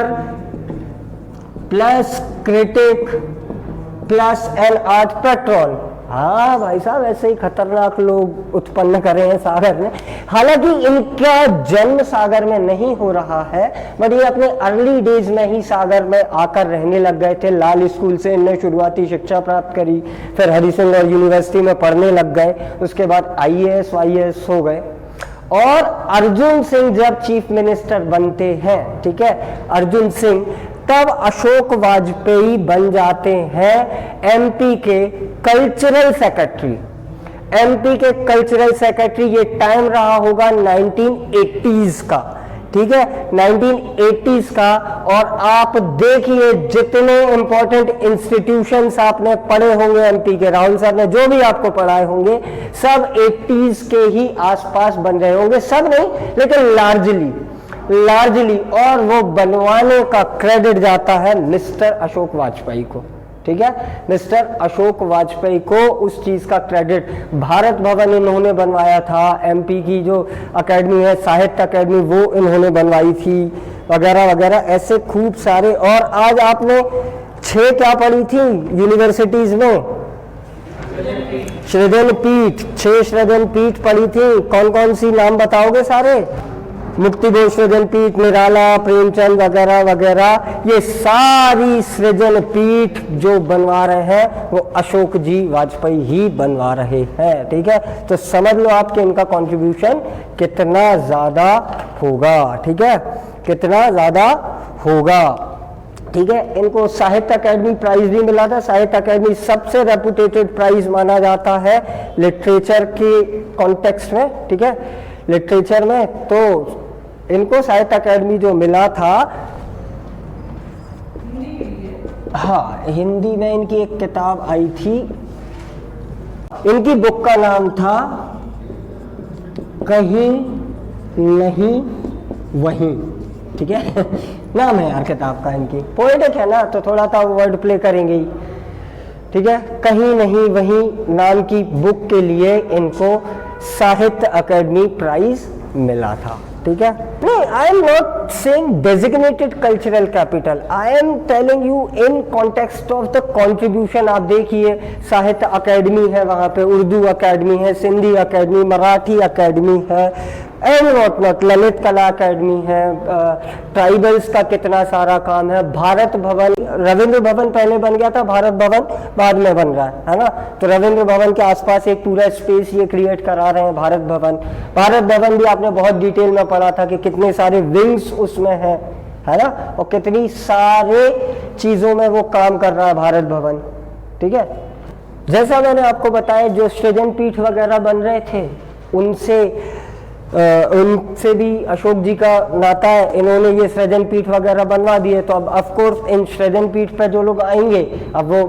Speaker 1: plus critic plus an art patron। हाँ भाई साहब, ऐसे ही खतरनाक लोग उत्पन्न करे हैं सागर में। हालांकि इनका जन्म सागर में नहीं हो रहा है, बट ये अपने अर्ली डेज में ही सागर में आकर रहने लग गए थे। लाल स्कूल से इन्होंने शुरुआती शिक्षा प्राप्त करी, फिर हरिसिंगर यूनिवर्सिटी में पढ़ने लग गए, उसके बाद IAS वाईएएस हो गए। और अर्जुन सिंह जब चीफ मिनिस्टर बनते हैं, ठीक है, अर्जुन सिंह, तब अशोक वाजपेयी बन जाते हैं एमपी के कल्चरल सेक्रेटरी। एमपी के कल्चरल सेक्रेटरी, ये टाइम रहा होगा 1980s का, ठीक है, 1980s का। और आप देखिए जितने इंपॉर्टेंट इंस्टीट्यूशंस आपने पढ़े होंगे एमपी के, राहुल सर ने जो भी आपको पढ़ाए होंगे सब 80s के ही आसपास बन रहे होंगे, सब नहीं लेकिन लार्जली। और वो बनवाने का क्रेडिट जाता है मिस्टर अशोक वाजपेयी को, ठीक है। मिस्टर अशोक वाजपेयी को उस चीज का क्रेडिट, भारत भवन इन्होंने बनवाया था, एमपी की जो एकेडमी है साहित्य एकेडमी वो इन्होंने बनवाई थी, वगैरह वगैरह, ऐसे खूब सारे। और आज आपने 6 क्या पढ़ी थी यूनिवर्सिटीज में, सृजन पीठ, 6 सृजन पीठ पढ़ी थी। कौन कौन सी नाम बताओगे सारे? मुक्तिबोध सृजन पीठ, निराला, प्रेमचंद वगैरह वगैरह, ये सारी सृजन पीठ जो बनवा रहे हैं वो अशोक जी वाजपेयी ही बनवा रहे हैं, ठीक है। तो समझ लो आपके इनका कंट्रीब्यूशन कितना ज्यादा होगा, ठीक है, कितना ज्यादा होगा, ठीक है। इनको साहित्य अकेडमी प्राइज भी मिला था। साहित्य अकेडमी सबसे रेपुटेटेड प्राइज माना जाता है लिटरेचर के कॉन्टेक्स्ट में, ठीक है, लिटरेचर में। तो इनको साहित्य अकेडमी जो मिला था, हाँ, हिंदी में इनकी एक किताब आई थी, इनकी बुक का नाम था कहीं नहीं वहीं, ठीक है नाम है यार किताब का इनकी, पोएटिक है ना तो थोड़ा सा वर्ड प्ले करेंगे ही, ठीक है। कहीं नहीं वहीं नाम की बुक के लिए इनको साहित्य अकेडमी प्राइज मिला था, ठीक है। नहीं, I am not saying designated cultural capital, I am telling you in context of the contribution. आप देखिए साहित्य अकेडमी है, वहाँ पे उर्दू अकेडमी है, सिंधी अकेडमी, मराठी अकेडमी है, एंड नॉट ललित कला अकेडमी है, ट्राइबल्स का कितना सारा काम है, भारत भवन, रविंद्र भवन पहले बन गया था, भारत भवन बाद में बन रहा है ना। तो रविंद्र भवन के आसपास एक पूरा स्पेस ये क्रिएट करा रहे हैं भारत भवन। भारत भवन भी आपने बहुत डिटेल में पढ़ा था कि कितने सारे विंग्स उसमें है ना, और कितनी सारे चीज़ों में वो काम कर रहा है भारत भवन, ठीक है। जैसा मैंने आपको बताया जो सृजन पीठ वगैरह बन रहे थे उनसे भी अशोक जी का नाता है, इन्होंने ये सृजन पीठ वगैरह बनवा दिए। तो अब ऑफ कोर्स इन सृजन पीठ पे जो लोग आएंगे, अब वो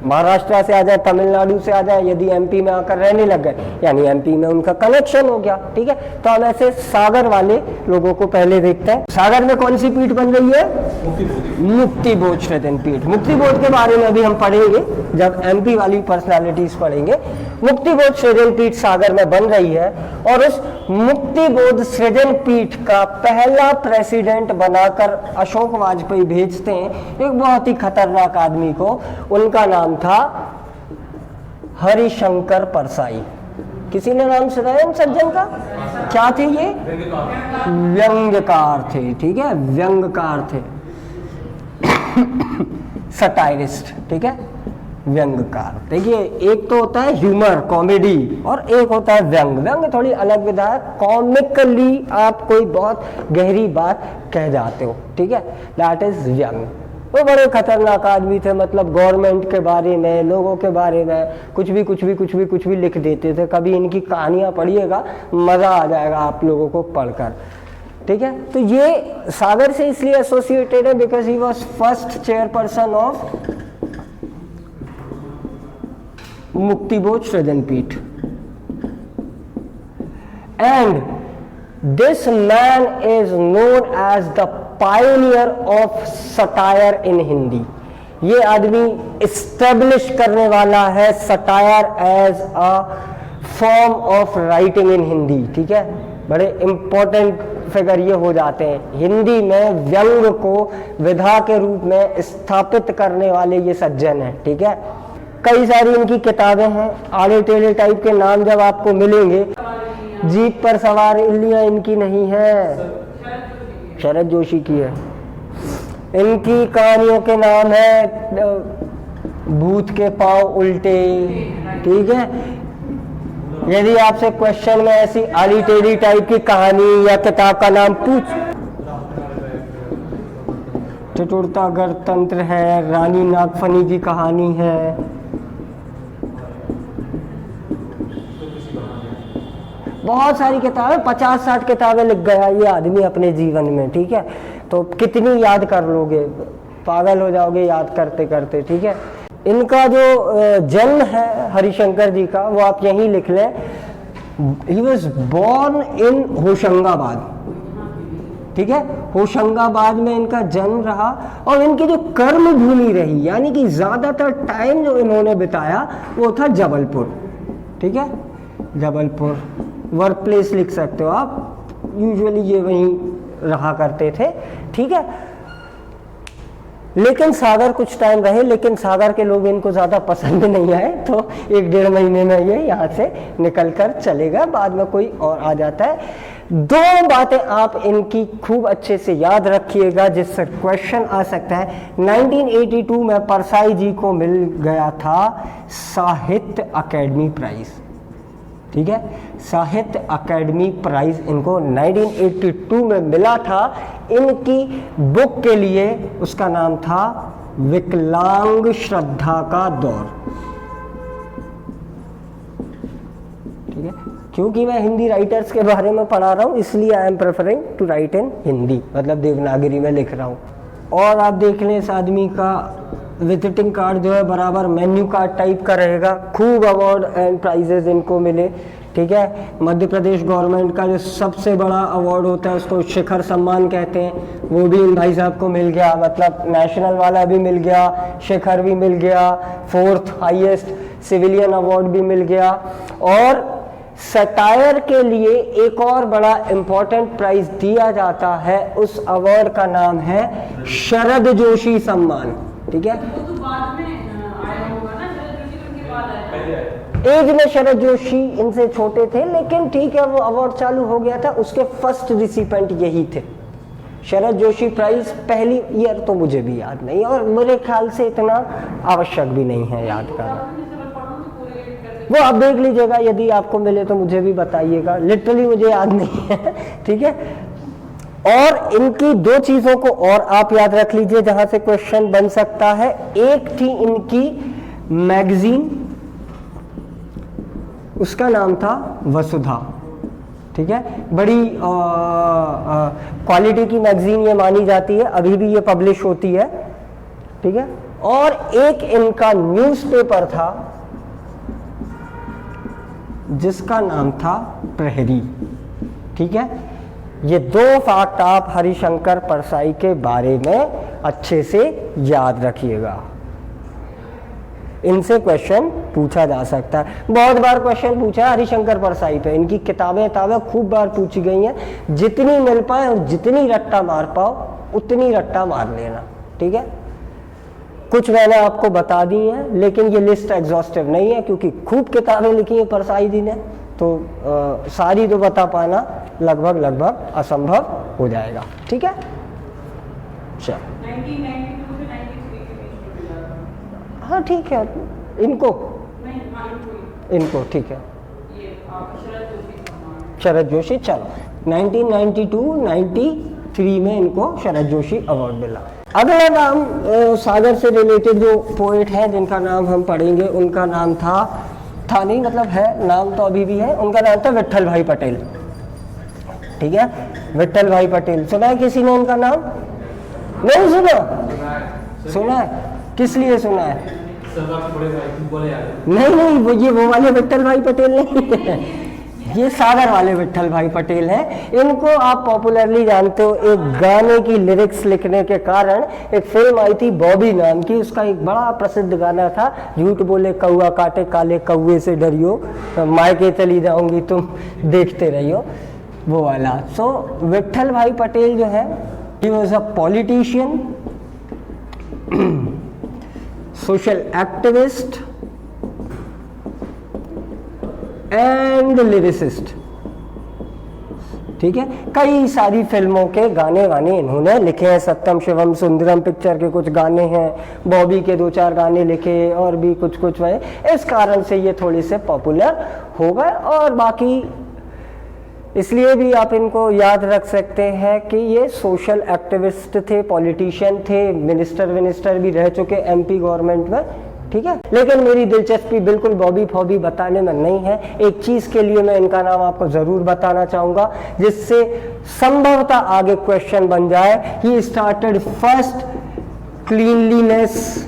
Speaker 1: महाराष्ट्र से आ जाए, तमिलनाडु से आ जाए, यदि एमपी में आकर रहने लग गए, यानी एमपी में उनका कनेक्शन हो गया, ठीक है। तो हम ऐसे सागर वाले लोगों को पहले देखते हैं। सागर में कौन सी पीठ बन रही है? मुक्ति बोध सृजन पीठ। मुक्ति बोध के बारे में अभी हम पढ़ेंगे जब एमपी वाली पर्सनालिटीज पढ़ेंगे। मुक्ति बोध सृजन पीठ सागर में बन रही है, और उस मुक्ति बोध सृजन पीठ का पहला प्रेसिडेंट बनाकर अशोक वाजपेयी भेजते हैं एक बहुत ही खतरनाक आदमी को। उनका नाम था हरिशंकर परसाई। किसी ने नाम सुना है इन सज्जन का? क्या थे ये? व्यंग्यकार थे, ठीक है, व्यंग्यकार थे सटायरिस्ट, ठीक है, व्यंग्यकार। देखिए एक तो होता है ह्यूमर, कॉमेडी, और एक होता है व्यंग। व्यंग थोड़ी अलग विधा है, कॉमिकली आप कोई बहुत गहरी बात कह जाते हो, ठीक है, दैट इज व्यंग। वो बड़े खतरनाक आदमी थे, मतलब गवर्नमेंट के बारे में, लोगों के बारे में कुछ भी लिख देते थे। कभी इनकी कहानियां पढ़िएगा, मजा आ जाएगा आप लोगों को पढ़कर, ठीक है। तो ये सागर से इसलिए एसोसिएटेड है because he was first chairperson of Mukti Bodh Srijan Peeth, and this man is known as the pioneer of satire in Hindi. ये आदमी इस्टेब्लिश करने वाला है satire as a form of writing in Hindi, ठीक है। बड़े इंपॉर्टेंट फिगर ये हो जाते हैं। हिंदी में व्यंग को विधा के रूप में स्थापित करने वाले ये सज्जन हैं, ठीक है। कई सारी इनकी किताबें हैं, आड़े टेढ़े टाइप के नाम जब आपको मिलेंगे। जीप पर सवार इल्लियां इनकी नहीं है, शरद जोशी की है। इनकी कहानियों के नाम है भूत के पांव उल्टे, ठीक है। यदि आपसे क्वेश्चन में ऐसी आड़ी टेढ़ी टाइप की कहानी या किताब का नाम पूछ, चतुरता गणतंत्र है, रानी नागफनी की कहानी है, बहुत सारी किताबें, 50-60 किताबें लिख गया ये आदमी अपने जीवन में, ठीक है। तो कितनी याद कर लोगे, पागल हो जाओगे याद करते करते, ठीक है। इनका जो जन्म है हरिशंकर जी का, वो आप यहीं लिख लें। He was born in Hoshangabad, ठीक है, होशंगाबाद में इनका जन्म रहा। और इनकी जो कर्म भूमि रही, यानी कि ज्यादातर टाइम जो इन्होंने बिताया वो था जबलपुर, ठीक है, जबलपुर। वर्क प्लेस लिख सकते हो आप, यूजुअली ये वहीं रहा करते थे, ठीक है। लेकिन सागर कुछ टाइम रहे, लेकिन सागर के लोग इनको ज़्यादा पसंद नहीं आए, तो 1-1.5 महीने में ये यहाँ से निकल कर चलेगा, बाद में कोई और आ जाता है। 2 बातें आप इनकी खूब अच्छे से याद रखिएगा जिससे क्वेश्चन आ सकता है। 1982 में परसाई जी को मिल गया था साहित्य अकेडमी प्राइज, ठीक है, साहित्य अकेडमी प्राइज इनको 1982 में मिला था इनकी बुक के लिए। उसका नाम था विकलांग श्रद्धा का दौर, ठीक है। क्योंकि मैं हिंदी राइटर्स के बारे में पढ़ा रहा हूँ इसलिए I am preferring to write in Hindi, मतलब देवनागरी में लिख रहा हूँ। और आप देख लें इस आदमी का विजिटिंग कार्ड जो है बराबर मेन्यू कार्ड टाइप का रहेगा। खूब अवार्ड एंड प्राइजेस इनको मिले, ठीक है। मध्य प्रदेश गवर्नमेंट का जो सबसे बड़ा अवार्ड होता है उसको शिखर सम्मान कहते हैं, वो भी इन भाई साहब को मिल गया, मतलब नेशनल वाला भी मिल गया, शिखर भी मिल गया, 4th हाईएस्ट सिविलियन अवार्ड भी मिल गया। और सटायर के लिए एक और बड़ा इंपॉर्टेंट प्राइज दिया जाता है, उस अवार्ड का नाम है शरद जोशी सम्मान, ठीक है।
Speaker 2: वो तो बाद में आया होगा ना, शरद जोशी तो उनके बाद आया।
Speaker 1: एज में शरद जोशी इनसे छोटे थे, लेकिन ठीक है, वो अवार्ड चालू हो गया था, उसके फर्स्ट रिसिपेंट यही थे। शरद जोशी प्राइज पहली ईयर तो मुझे भी याद नहीं, और मेरे ख्याल से इतना आवश्यक भी नहीं है याद करना, वो आप देख लीजिएगा, यदि आपको मिले तो मुझे भी बताइएगा, लिटरली मुझे याद नहीं है, ठीक है। और इनकी दो चीजों को और आप याद रख लीजिए जहां से क्वेश्चन बन सकता है। एक थी इनकी मैगजीन, उसका नाम था वसुधा, ठीक है। बड़ी क्वालिटी की मैगजीन ये मानी जाती है, अभी भी ये पब्लिश होती है, ठीक है। और एक इनका न्यूज़पेपर था जिसका नाम था प्रहरी, ठीक है। ये दो फैक्ट आप हरिशंकर परसाई के बारे में अच्छे से याद रखिएगा, इनसे क्वेश्चन पूछा जा सकता है। बहुत बार क्वेश्चन पूछा है हरिशंकर परसाई पे, इनकी किताबें खूब बार पूछी गई हैं। जितनी मिल पाए और जितनी रट्टा मार पाओ उतनी रट्टा मार लेना, ठीक है। कुछ मैंने आपको बता दी हैं, लेकिन ये लिस्ट एग्जॉस्टिव नहीं है क्योंकि खूब किताबें लिखी हैं परसाई जी ने, तो सारी तो बता पाना लगभग असंभव हो जाएगा, ठीक है। चलो
Speaker 2: 1992 से 93 के बीच में मिला।
Speaker 1: हाँ ठीक है, इनको
Speaker 2: नहीं,
Speaker 1: इनको ठीक है,
Speaker 2: ये शरद जोशी सम्मान।
Speaker 1: शरद जोशी। चलो 1992-93 में इनको शरद जोशी अवार्ड मिला। अगला नाम सागर से रिलेटेड जो पोएट हैं जिनका नाम हम पढ़ेंगे, उनका नाम था नहीं, मतलब है, नाम तो अभी भी है, उनका नाम था विट्ठल भाई पटेल, ठीक है। विट्ठल भाई पटेल सुना है किसी ने इनका नाम? नहीं सुना? सुना है? किस लिए सुना है? नहीं, वो वाले विट्ठल भाई पटेल नहीं है, ये सागर वाले विट्ठल भाई पटेल हैं। इनको आप पॉपुलरली जानते हो, एक गाने की लिरिक्स लिखने के कारण एक फिल्म आई थी बॉबी नाम की, उसका एक बड़ा प्रसिद्ध गाना था, झूठ बोले कौआ काटे काले कौए से डरियो, मायके चली जाऊंगी तुम देखते रहियो, वो वाला। सो विट्ठल भाई पटेल जो है, he was a politician, social activist and lyricist, ठीक है। कई सारी फिल्मों के गाने इन्होंने लिखे हैं, सत्यम शिवम सुंदरम पिक्चर के कुछ गाने हैं, बॉबी के 2-4 गाने लिखे, और भी कुछ हुए, इस कारण से ये थोड़े से पॉपुलर हो गए। और बाकी इसलिए भी आप इनको याद रख सकते हैं कि ये सोशल एक्टिविस्ट थे, पॉलिटिशियन थे, मिनिस्टर भी रह चुके एमपी गवर्नमेंट में, ठीक है। लेकिन मेरी दिलचस्पी बिल्कुल बॉबी फॉबी बताने में नहीं है। एक चीज के लिए मैं इनका नाम आपको जरूर बताना चाहूंगा, जिससे संभवतः आगे क्वेश्चन बन जाए। He started first cleanliness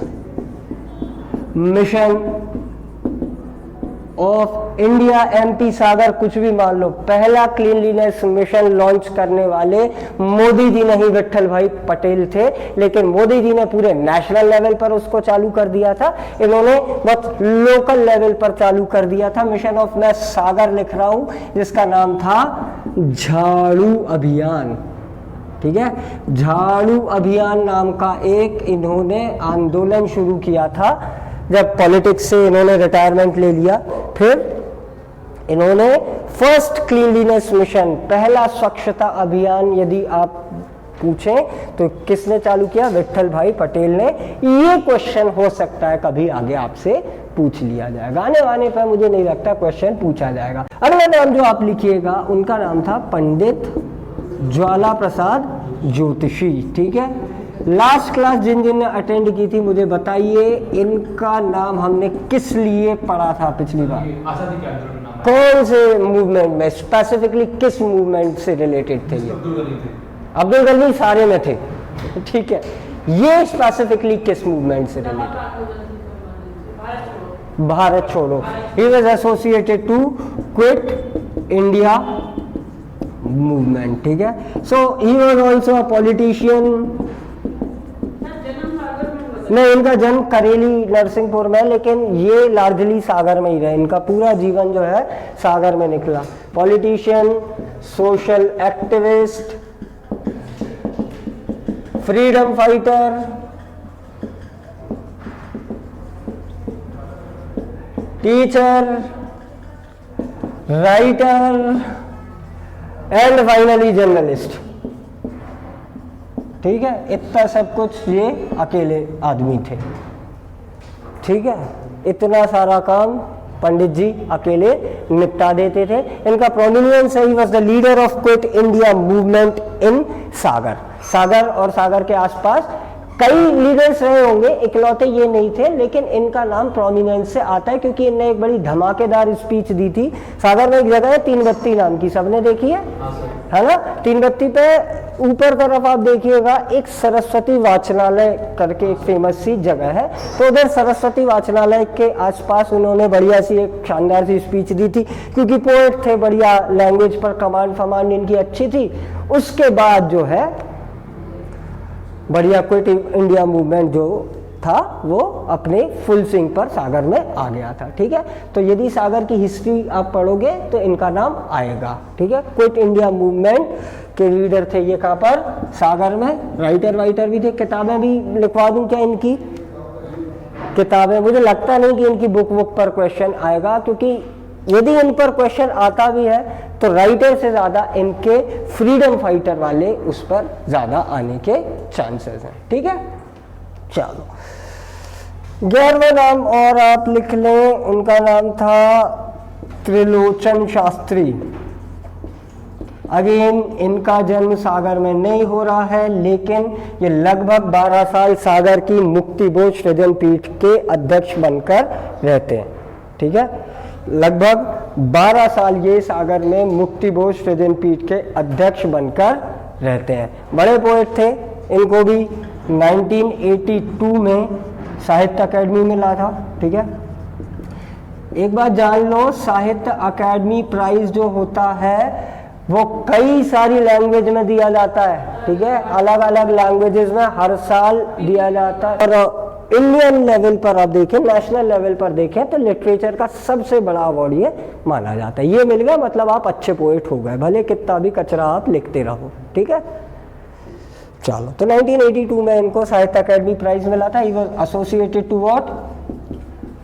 Speaker 1: mission of India, MP Sagar, कुछ भी मान लो, पहला क्लीनलीनेस मिशन लॉन्च करने वाले मोदी जी नहीं, विट्ठल भाई पटेल थे। लेकिन मोदी जी ने पूरे नेशनल लेवल पर उसको चालू कर दिया था, इन्होंने बहुत लोकल लेवल पर चालू कर दिया था मिशन ऑफ, मैं सागर लिख रहा हूं, जिसका नाम था झाड़ू अभियान, ठीक है। झाड़ू अभियान नाम का एक इन्होंने आंदोलन शुरू किया था जब पॉलिटिक्स से इन्होंने रिटायरमेंट ले लिया। फिर इन्होंने फर्स्ट क्लीनलीनेस मिशन, पहला स्वच्छता अभियान यदि आप पूछें तो किसने चालू किया? विट्ठल भाई पटेल ने। ये क्वेश्चन हो सकता है कभी आगे आपसे पूछ लिया जाएगा, आने वाने पर मुझे नहीं लगता क्वेश्चन पूछा जाएगा। अगला नाम जो आप लिखिएगा उनका नाम था पंडित ज्वाला प्रसाद ज्योतिषी, ठीक है। लास्ट क्लास जिन ने अटेंड की थी मुझे बताइए, इनका नाम हमने किस लिए पढ़ा था पिछली बार? कौन से मूवमेंट में, स्पेसिफिकली किस मूवमेंट से रिलेटेड थे ये? अब्दुल गनी सारे में थे, ठीक है। ये स्पेसिफिकली किस मूवमेंट से रिलेटेड? भारत छोड़ो। He was associated to quit India movement, ठीक है। So he was also a politician. नहीं, इनका जन्म करेली नरसिंहपुर में, लेकिन ये लार्जली सागर में ही रहे, इनका पूरा जीवन जो है सागर में निकला। Politician, social activist, freedom fighter, teacher, writer and finally journalist, ठीक है। इतना सब कुछ ये अकेले आदमी थे, ठीक है। इतना सारा काम पंडित जी अकेले निपटा देते थे। इनका प्रोमिनेंस है, he was the leader of quit India movement in Sagar. Sagar और सागर के आसपास कई लीडर्स रहे होंगे, इकलौते ये नहीं थे, लेकिन इनका नाम प्रोमिनेंस से आता है क्योंकि इनने एक बड़ी धमाकेदार स्पीच दी थी। सागर में एक जगह है तीन बत्ती नाम की, सबने देखी है ना। तीन बत्ती पे ऊपर तरफ आप देखिएगा एक सरस्वती वाचनालय करके एक फेमस सी जगह है, तो उधर सरस्वती वाचनालय के आसपास उन्होंने बढ़िया सी एक शानदार सी स्पीच दी थी, क्योंकि पोएट थे, बढ़िया लैंग्वेज पर कमांड फमांड इनकी अच्छी थी। उसके बाद जो है बढ़िया क्विट इंडिया मूवमेंट जो था वो अपने फुल स्विंग पर सागर में आ गया था, ठीक है। तो यदि सागर की हिस्ट्री आप पढ़ोगे तो इनका नाम आएगा, ठीक है। क्विट इंडिया मूवमेंट के लीडर थे ये, कहाँ पर, सागर में। राइटर वाइटर भी थे। किताबें भी लिखवा दूं क्या इनकी? किताबें, मुझे लगता नहीं कि इनकी बुक पर क्वेश्चन आएगा, क्योंकि यदि इन पर क्वेश्चन आता भी है तो राइटर से ज्यादा इनके फ्रीडम फाइटर वाले उस पर ज्यादा आने के चांसेस हैं, ठीक है। चलो 11वां नाम और आप लिख लें, उनका नाम था त्रिलोचन शास्त्री। अगेन इनका जन्म सागर में नहीं हो रहा है, लेकिन ये लगभग 12 साल सागर की मुक्ति बोध सृजन पीठ के अध्यक्ष बनकर रहते हैं, ठीक है। लगभग 12 साल ये सागर में मुक्ति बोध सृजन पीठ के अध्यक्ष बनकर रहते हैं। बड़े पोएट थे, इनको भी 1982 में साहित्य अकेडमी मिला था, ठीक है। एक बात जान लो, साहित्य अकेडमी प्राइज जो होता है वो कई सारी लैंग्वेज में दिया जाता है, ठीक है। अलग अलग लैंग्वेजेस में हर साल दिया जाता है। और इंडियन लेवल पर आप देखें, नेशनल लेवल पर देखें तो लिटरेचर का सबसे बड़ा अवार्ड ये माना जाता है। ये मिल गया मतलब आप अच्छे पोएट हो गए, भले कितना भी कचरा आप लिखते रहो, ठीक है। चलो, तो 1982 में इनको साहित्य अकेडमी प्राइज मिला था। He was associated to what?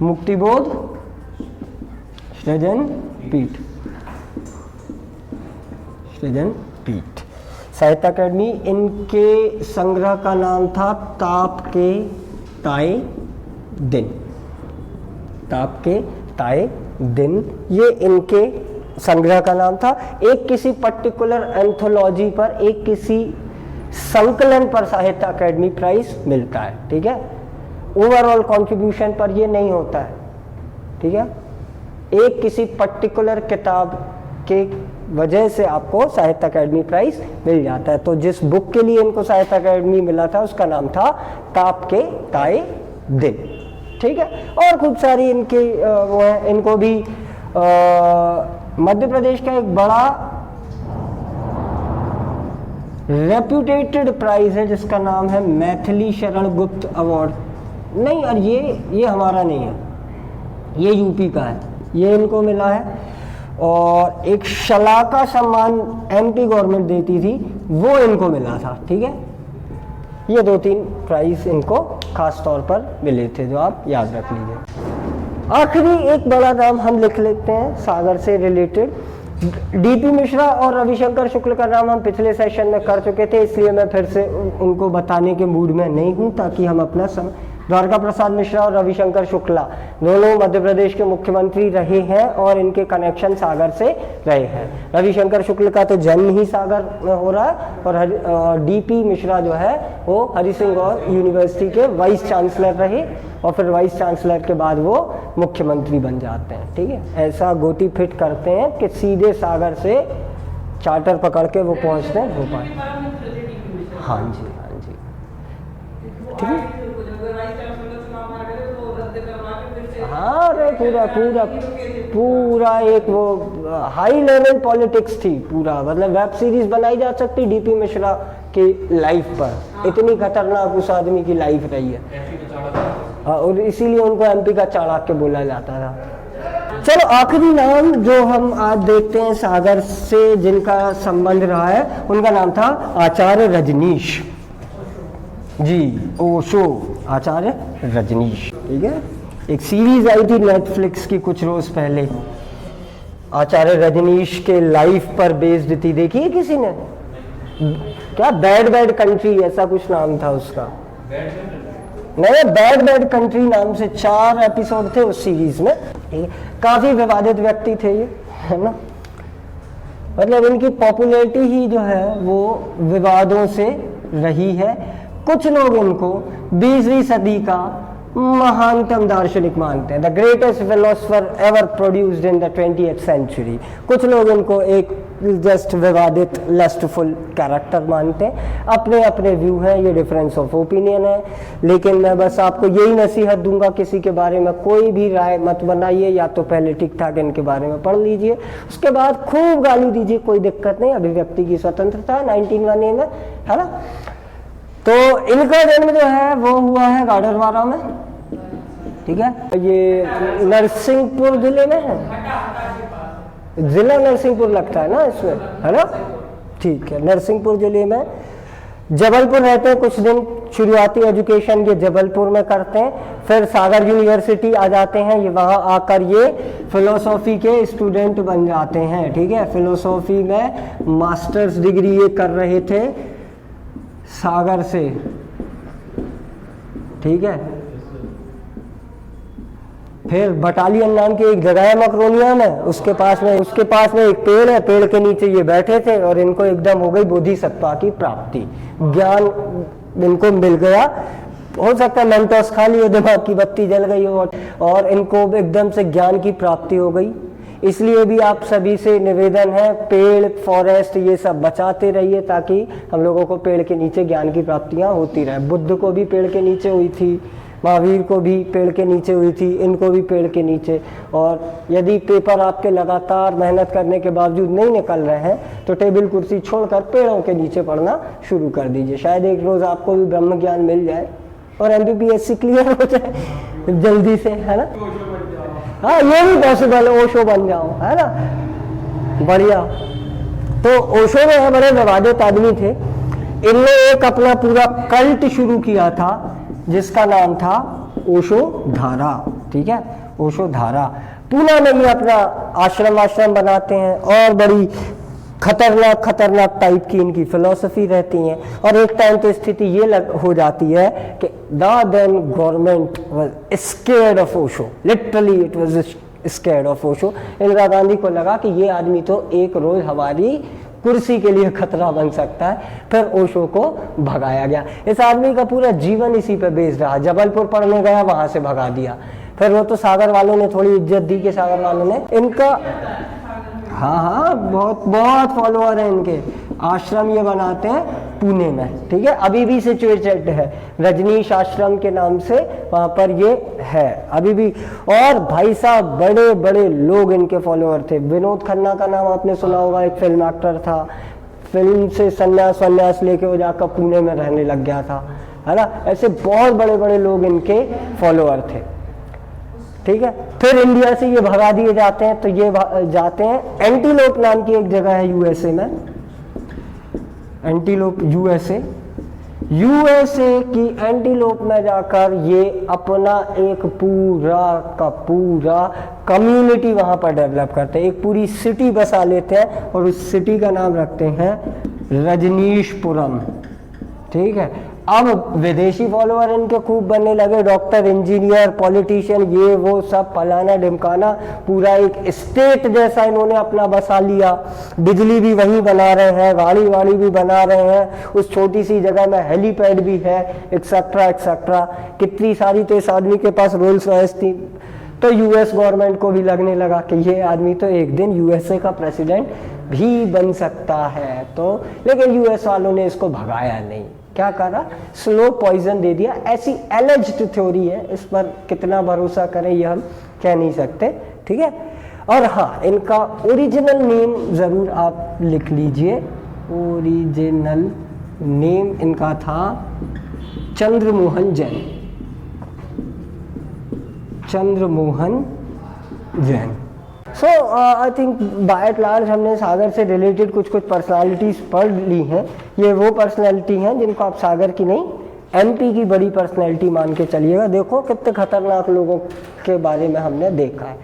Speaker 1: Mukti Bodh Srijan पीठ, सृजन पीठ साहित्य अकेडमी। इनके संग्रह का नाम था ताप के ताए दिन, ताप के ताए दिन, ये इनके संग्रह का नाम था। एक किसी पर्टिकुलर एंथोलॉजी पर, एक किसी संकलन पर साहित्य अकेडमी प्राइज मिलता है, ठीक है। ओवरऑल कंट्रीब्यूशन पर ये नहीं होता है, ठीक है। एक किसी पर्टिकुलर किताब के वजह से आपको साहित्य अकेडमी प्राइज मिल जाता है। तो जिस बुक के लिए इनको साहित्य अकेडमी मिला था उसका नाम था ताप के ताए दिन, ठीक है। और खूब सारी इनके वो है। इनको भी मध्य प्रदेश का एक बड़ा रेप्यूटेटेड प्राइज है जिसका नाम है मैथिली शरण गुप्त अवार्ड। नहीं यार, ये हमारा नहीं है, ये यूपी का है, ये इनको मिला है। और एक शलाका सम्मान एमपी गवर्नमेंट देती थी, वो इनको मिला था, ठीक है। ये 2-3 प्राइज इनको खास तौर पर मिले थे, जो आप याद रख लीजिए। आखिरी एक बड़ा नाम हम लिख लेते हैं सागर से रिलेटेड। डीपी मिश्रा और रविशंकर शुक्ल का नाम हम पिछले सेशन में कर चुके थे, इसलिए मैं फिर से उनको बताने के मूड में नहीं हूं, ताकि हम अपना द्वारका प्रसाद मिश्रा और रविशंकर शुक्ला दोनों मध्य प्रदेश के मुख्यमंत्री रहे हैं और इनके कनेक्शन सागर से रहे हैं। रविशंकर शुक्ल का तो जन्म ही सागर में हो रहा है, और डीपी मिश्रा जो है वो हरि सिंह गौर यूनिवर्सिटी के वाइस चांसलर रहे, और फिर वाइस चांसलर के बाद वो मुख्यमंत्री बन जाते हैं, ठीक है। ऐसा गोटी फिट करते हैं कि सीधे सागर से चार्टर पकड़ के वो पहुंचते हैं भोपाल। हाँ जी, हाँ जी, ठीक है।
Speaker 2: सत्य करवा के फिर से
Speaker 1: हाँ अरे पूरा एक वो हाई लेवल पॉलिटिक्स थी पूरा, मतलब वेब सीरीज बनाई जा सकती डीपी मिश्रा की लाइफ पर, इतनी खतरनाक उस आदमी की लाइफ रही है। हाँ, और इसीलिए उनको एमपी का चाणक्य बोला जाता था। चलो आखिरी नाम जो हम आज देखते हैं सागर से जिनका संबंध रहा है, उनका नाम था आचार्य रजनीश जी, ओशो, आचार्य रजनीश। ठीक है, एक सीरीज आई थी नेटफ्लिक्स की कुछ रोज पहले, आचार्य रजनीश के लाइफ पर बेस्ड थी, देखी है किसी ने? क्या बैड बैड कंट्री ऐसा कुछ नाम था उसका, नहीं बैड बैड कंट्री नाम से 4 एपिसोड थे उस सीरीज में। काफी विवादित व्यक्ति थे ये, है ना, मतलब इनकी पॉपुलैरिटी ही जो है वो विवादों से रही है। कुछ लोग इनको 20वीं सदी का महानतम दार्शनिक मानते हैं, the greatest philosopher ever produced in the 20th century. कुछ लोग इनको एक जस्ट विवादित लस्टफुल कैरेक्टर मानते हैं, अपने अपने व्यू हैं, ये डिफरेंस ऑफ ओपिनियन है। लेकिन मैं बस आपको यही नसीहत दूंगा, किसी के बारे में कोई भी राय मत बनाइए, या तो पहले ठीक ठाक इनके बारे में पढ़ लीजिए, उसके बाद खूब गाली दीजिए, कोई दिक्कत नहीं, अभिव्यक्ति की स्वतंत्रता है 191 में, है ना। तो इनका जन्म जो है वो हुआ है गाडरवारा में, ठीक है, ये नरसिंहपुर जिले में है, जिला नरसिंहपुर लगता है ना इसमें, है ना, ठीक है, नरसिंहपुर जिले में। जबलपुर रहते हैं कुछ दिन, शुरुआती एजुकेशन ये जबलपुर में करते हैं, फिर सागर यूनिवर्सिटी आ जाते हैं, ये वहाँ आकर ये फिलोसॉफी के स्टूडेंट बन जाते हैं। ठीक है, फिलोसॉफी में मास्टर्स डिग्री ये कर रहे थे सागर से, ठीक है। फिर बटालियन नाम की एक जगह है मकरोनिया में, उसके पास में एक पेड़ है, पेड़ के नीचे ये बैठे थे और इनको एकदम हो गई बोधिसत्व की प्राप्ति, ज्ञान इनको मिल गया। हो सकता है मेंटोस खा लियो, दिमाग की बत्ती जल गई और इनको एकदम से ज्ञान की प्राप्ति हो गई। इसलिए भी आप सभी से निवेदन है, पेड़ फॉरेस्ट ये सब बचाते रहिए, ताकि हम लोगों को पेड़ के नीचे ज्ञान की प्राप्तियां होती रहे। बुद्ध को भी पेड़ के नीचे हुई थी, महावीर को भी पेड़ के नीचे हुई थी, इनको भी पेड़ के नीचे। और यदि पेपर आपके लगातार मेहनत करने के बावजूद नहीं निकल रहे हैं तो टेबल कुर्सी छोड़कर पेड़ों के नीचे पढ़ना शुरू कर दीजिए, शायद एक रोज आपको भी ब्रह्म ज्ञान मिल जाए और MPPSC क्लियर हो जाए जल्दी से, है ना। हाँ ये भी पॉसिबल है, ओशो बन जाओ, है ना, बढ़िया। तो ओशो जो है बड़े विवादित आदमी थे, इनने एक अपना पूरा कल्ट शुरू किया था जिसका नाम था ओशो धारा। ठीक है, ओशो धारा। पूना में ये अपना आश्रम बनाते हैं और बड़ी खतरनाक टाइप की इनकी फिलॉसफी रहती है। और एक टाइम तो स्थिति ये हो जाती है कि the then government was scared of Osho, literally it was scared of Osho. Indira Gandhi को लगा कि ये आदमी तो एक रोज हमारी कुर्सी के लिए खतरा बन सकता है, फिर ओशो को भगाया गया। इस आदमी का पूरा जीवन इसी पे बेस्ड रहा। जबलपुर पढ़ने गया, वहां से भगा दिया, फिर वो तो सागर वालों ने थोड़ी इज्जत दी कि सागर वालों ने इनका, हाँ बहुत फॉलोअर है इनके। आश्रम ये बनाते हैं पुणे में, ठीक है, अभी भी सिचुएटेड है, रजनीश आश्रम के नाम से वहां पर ये है अभी भी। और भाई साहब बड़े बड़े लोग इनके फॉलोअर थे। विनोद खन्ना का नाम आपने सुना होगा, एक फिल्म एक्टर था, फिल्म से संन्यास लेके वो जाकर पुणे में रहने लग गया था, है ना। ऐसे बहुत बड़े बड़े लोग इनके फॉलोअर थे, ठीक है। फिर इंडिया से ये भगा दिए जाते हैं, तो ये जाते हैं एंटीलोप नाम की एक जगह है यूएसए में, एंटीलोप यूएसए की एंटीलोप में जाकर ये अपना एक पूरा का पूरा कम्युनिटी वहां पर डेवलप करते हैं, एक पूरी सिटी बसा लेते हैं और उस सिटी का नाम रखते हैं रजनीशपुरम, ठीक है। अब विदेशी फॉलोअर इनके खूब बनने लगे, डॉक्टर, इंजीनियर, पॉलिटिशियन, ये वो सब फलाना ढिमकाना, पूरा एक स्टेट जैसा इन्होंने अपना बसा लिया। बिजली भी वहीं बना रहे हैं, गाड़ी वाड़ी भी बना रहे हैं, उस छोटी सी जगह में हेलीपैड भी है, एक्सेट्रा एक्सेट्रा। कितनी सारी तो इस आदमी के पास रोल्स रॉयस थी। तो यूएस गवर्नमेंट को भी लगने लगा कि ये आदमी तो एक दिन यूएसए का प्रेसिडेंट भी बन सकता है। तो लेकिन यूएस वालों ने इसको भगाया नहीं, क्या करा, स्लो पॉइजन दे दिया। ऐसी एलिज्ड थ्योरी है, इस पर कितना भरोसा करें ये हम कह नहीं सकते, ठीक है। और हाँ, इनका ओरिजिनल नेम ज़रूर आप लिख लीजिए। ओरिजिनल नेम इनका था Chandramohan Jain, Chandramohan Jain. So I think by at large हमने सागर से रिलेटेड कुछ पर्सनालिटीज़ पढ़ ली हैं। ये वो पर्सनालिटी हैं जिनको आप सागर की नहीं, एमपी की बड़ी पर्सनालिटी मान के चलिएगा। देखो कितने खतरनाक लोगों के बारे में हमने देखा है।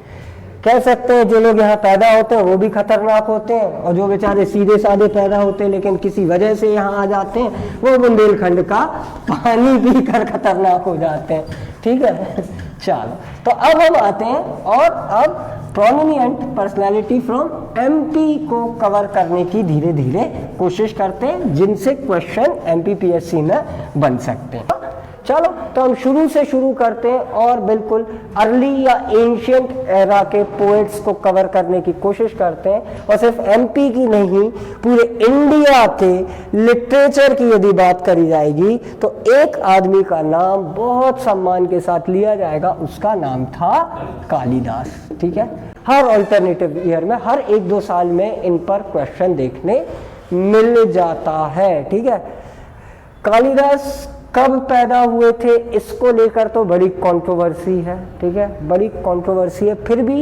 Speaker 1: कह सकते हैं जो लोग यहाँ पैदा होते हैं वो भी खतरनाक होते हैं, और जो बेचारे सीधे साधे पैदा होते हैं लेकिन किसी वजह से यहाँ आ जाते हैं, वो बुंदेलखंड का पानी पीकर खतरनाक हो जाते हैं, ठीक है। चलो, तो अब हम आते हैं और अब प्रोमिनेंट पर्सनालिटी फ्रॉम एमपी को कवर करने की धीरे धीरे कोशिश करते हैं, जिनसे क्वेश्चन एमपीपीएससी में बन सकते हैं। चलो, तो हम शुरू से शुरू करते हैं और बिल्कुल अर्ली या एंशियंट एरा के पोएट्स को कवर करने की कोशिश करते हैं। और सिर्फ एमपी की नहीं, पूरे इंडिया के लिटरेचर की यदि बात करी जाएगी तो एक आदमी का नाम बहुत सम्मान के साथ लिया जाएगा, उसका नाम था कालिदास, ठीक है। हर अल्टरनेटिव ईयर में, हर 1-2 साल में इन पर क्वेश्चन देखने मिल जाता है, ठीक है। कालिदास कब पैदा हुए थे, इसको लेकर तो बड़ी कंट्रोवर्सी है, ठीक है, बड़ी कंट्रोवर्सी है। फिर भी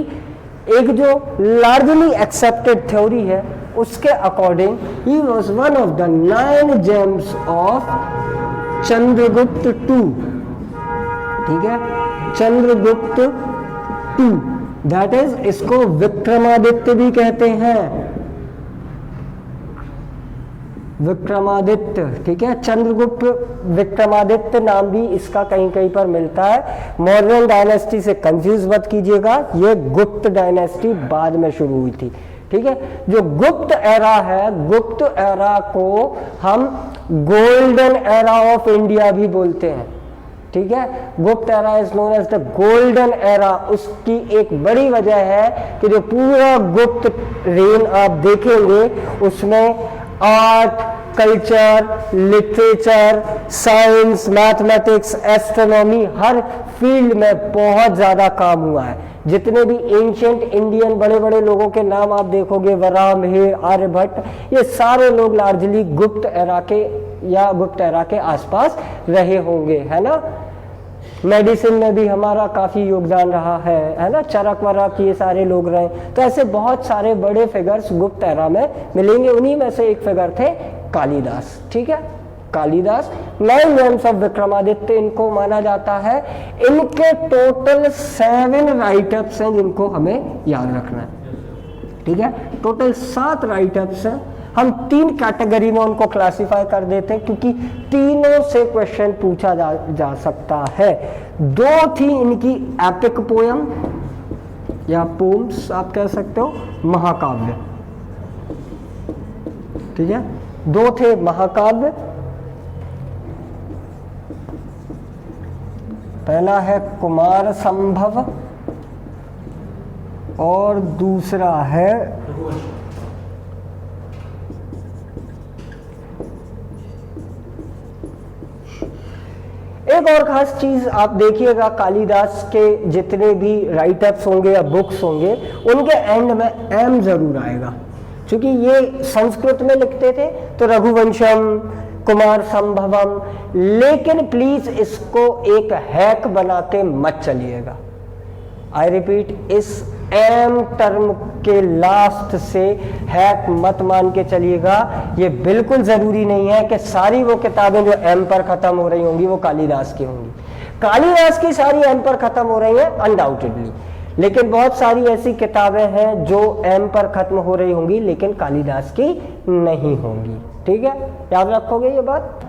Speaker 1: एक जो लार्जली एक्सेप्टेड थ्योरी है उसके according he was one of the 9 gems of Chandragupta two, ठीक है, चंद्रगुप्त टू, दैट इज, इसको विक्रमादित्य भी कहते हैं, विक्रमादित्य, ठीक है। चंद्रगुप्त विक्रमादित्य नाम भी इसका कहीं कहीं पर मिलता है। मौर्यन डायनेस्टी से कंफ्यूज मत कीजिएगा, ये गुप्त डायनेस्टी बाद में शुरू हुई थी, ठीक है। जो गुप्त एरा है, गुप्त एरा को हम गोल्डन एरा ऑफ इंडिया भी बोलते हैं, ठीक है। Gupta era is known as the golden era. उसकी एक बड़ी वजह है कि जो पूरा गुप्त रेन आप देखेंगे उसमें art, culture, literature, science, mathematics, astronomy, हर फील्ड में बहुत ज़्यादा काम हुआ है। जितने भी एंशिएंट इंडियन बड़े बड़े लोगों के नाम आप देखोगे, वराहमिहिर, आर्यभट्ट, ये सारे लोग लार्जली गुप्त एरा के या गुप्त एरा के आसपास रहे होंगे, है ना। मेडिसिन में भी हमारा काफ़ी योगदान रहा है ना, चरक वरक ये सारे लोग रहे। तो ऐसे बहुत सारे बड़े फिगर्स गुप्त एरा में मिलेंगे। उन्हीं में से एक फिगर थे कालिदास, ठीक है। कालिदास 9 जेम्स ऑफ विक्रमादित्य इनको माना जाता है। इनके टोटल 7 राइटअप्स हैं जिनको हमें याद रखना है, ठीक है। टोटल 7 राइटअप्स हैं। हम 3 कैटेगरी में उनको क्लासिफाई कर देते हैं क्योंकि तीनों से क्वेश्चन पूछा जा सकता है। 2 थी इनकी एपिक पोयम या पोम्स आप कह सकते हो, महाकाव्य, ठीक है। 2 थे महाकाव्य, पहला है कुमार संभव और दूसरा है एक और खास चीज आप देखिएगा, कालिदास के जितने भी राइटअप्स होंगे या बुक्स होंगे उनके एंड में एम जरूर आएगा, क्योंकि ये संस्कृत में लिखते थे तो रघुवंशम, कुमार संभवम। लेकिन प्लीज इसको एक हैक बनाते मत चलिएगा। आई रिपीट, इस एम टर्म के लास्ट से हैक मत मान के चलिएगा। ये बिल्कुल जरूरी नहीं है कि सारी वो किताबें जो एम पर खत्म हो रही होंगी वो कालिदास की होंगी। कालिदास की सारी एम पर खत्म हो रही हैं अनडाउटेडली, लेकिन बहुत सारी ऐसी किताबें हैं जो एम पर खत्म हो रही होंगी लेकिन कालिदास की नहीं होंगी, ठीक है। याद रखोगे ये बात।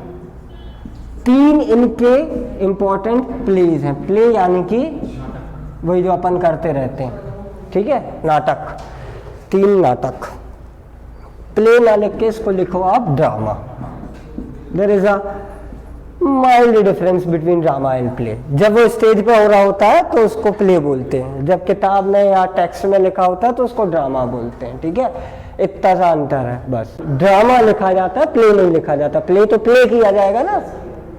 Speaker 1: 3 इनके इंपॉर्टेंट प्लेज हैं। प्ले यानी कि वही जो अपन करते रहते हैं, ठीक है, नाटक। 3 नाटक। प्ले ना लिख के इसको लिखो आप drama. There is a mild difference between drama and play. जब वो स्टेज पे हो रहा होता है तो उसको प्ले बोलते हैं, जब किताब में या टेक्स्ट में लिखा होता है तो उसको ड्रामा बोलते हैं, ठीक है। इतना सा अंतर है बस। ड्रामा लिखा जाता है, प्ले नहीं लिखा जाता। प्ले तो प्ले किया जाएगा ना,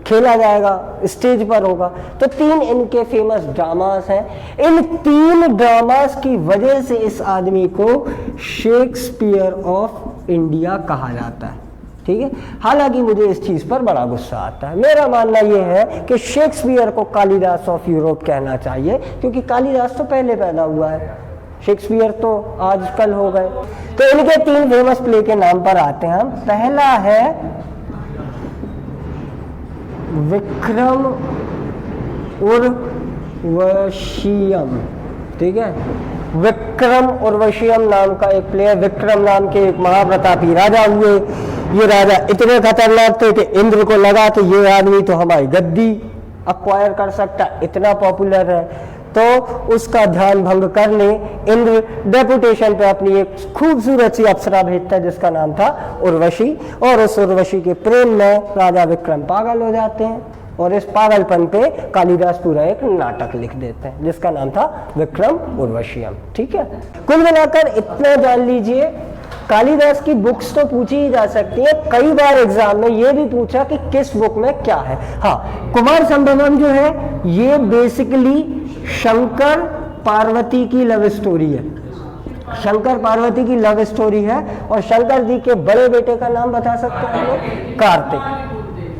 Speaker 1: खेला जाएगा, स्टेज पर होगा। तो 3 इनके फेमस ड्रामास हैं। इन 3 ड्रामास की वजह से इस आदमी को शेक्सपियर ऑफ इंडिया कहा जाता है, ठीक है। हालांकि मुझे इस चीज पर बड़ा गुस्सा आता है। मेरा मानना यह है कि शेक्सपियर को कालिदास ऑफ यूरोप कहना चाहिए, क्योंकि कालिदास तो पहले पैदा हुआ है, शेक्सपियर तो आजकल हो गए। तो इनके 3 फेमस प्ले के नाम पर आते हैं हम। पहला है विक्रम उर्वशीयम, ठीक है। विक्रम उर्वशीयम नाम का एक प्ले है। विक्रम नाम के एक महाप्रतापी राजा हुए। ये राजा इतने खतरनाक थे कि इंद्र को लगा कि ये आदमी तो हमारी गद्दी अक्वायर कर सकता, इतना पॉपुलर है। तो उसका ध्यान भंग करने इंद्र डेपुटेशन पे अपनी एक खूबसूरत सी अप्सरा भेजता है जिसका नाम था उर्वशी, और उस उर्वशी के प्रेम में राजा विक्रम पागल हो जाते हैं, और इस पागलपन पे कालिदास पूरा एक नाटक लिख देते हैं जिसका नाम था विक्रम उर्वशीयम, ठीक है। कुल मिलाकर इतना जान लीजिए, कालिदास की बुक्स तो पूछी ही जा सकती है। कई बार एग्जाम में ये भी पूछा कि किस बुक में क्या है। हाँ, कुमार संभवम जो है ये बेसिकली शंकर पार्वती की लव स्टोरी है। शंकर पार्वती की लव स्टोरी है, और शंकर जी के बड़े बेटे का नाम बता सकते हैं लोग, कार्तिक,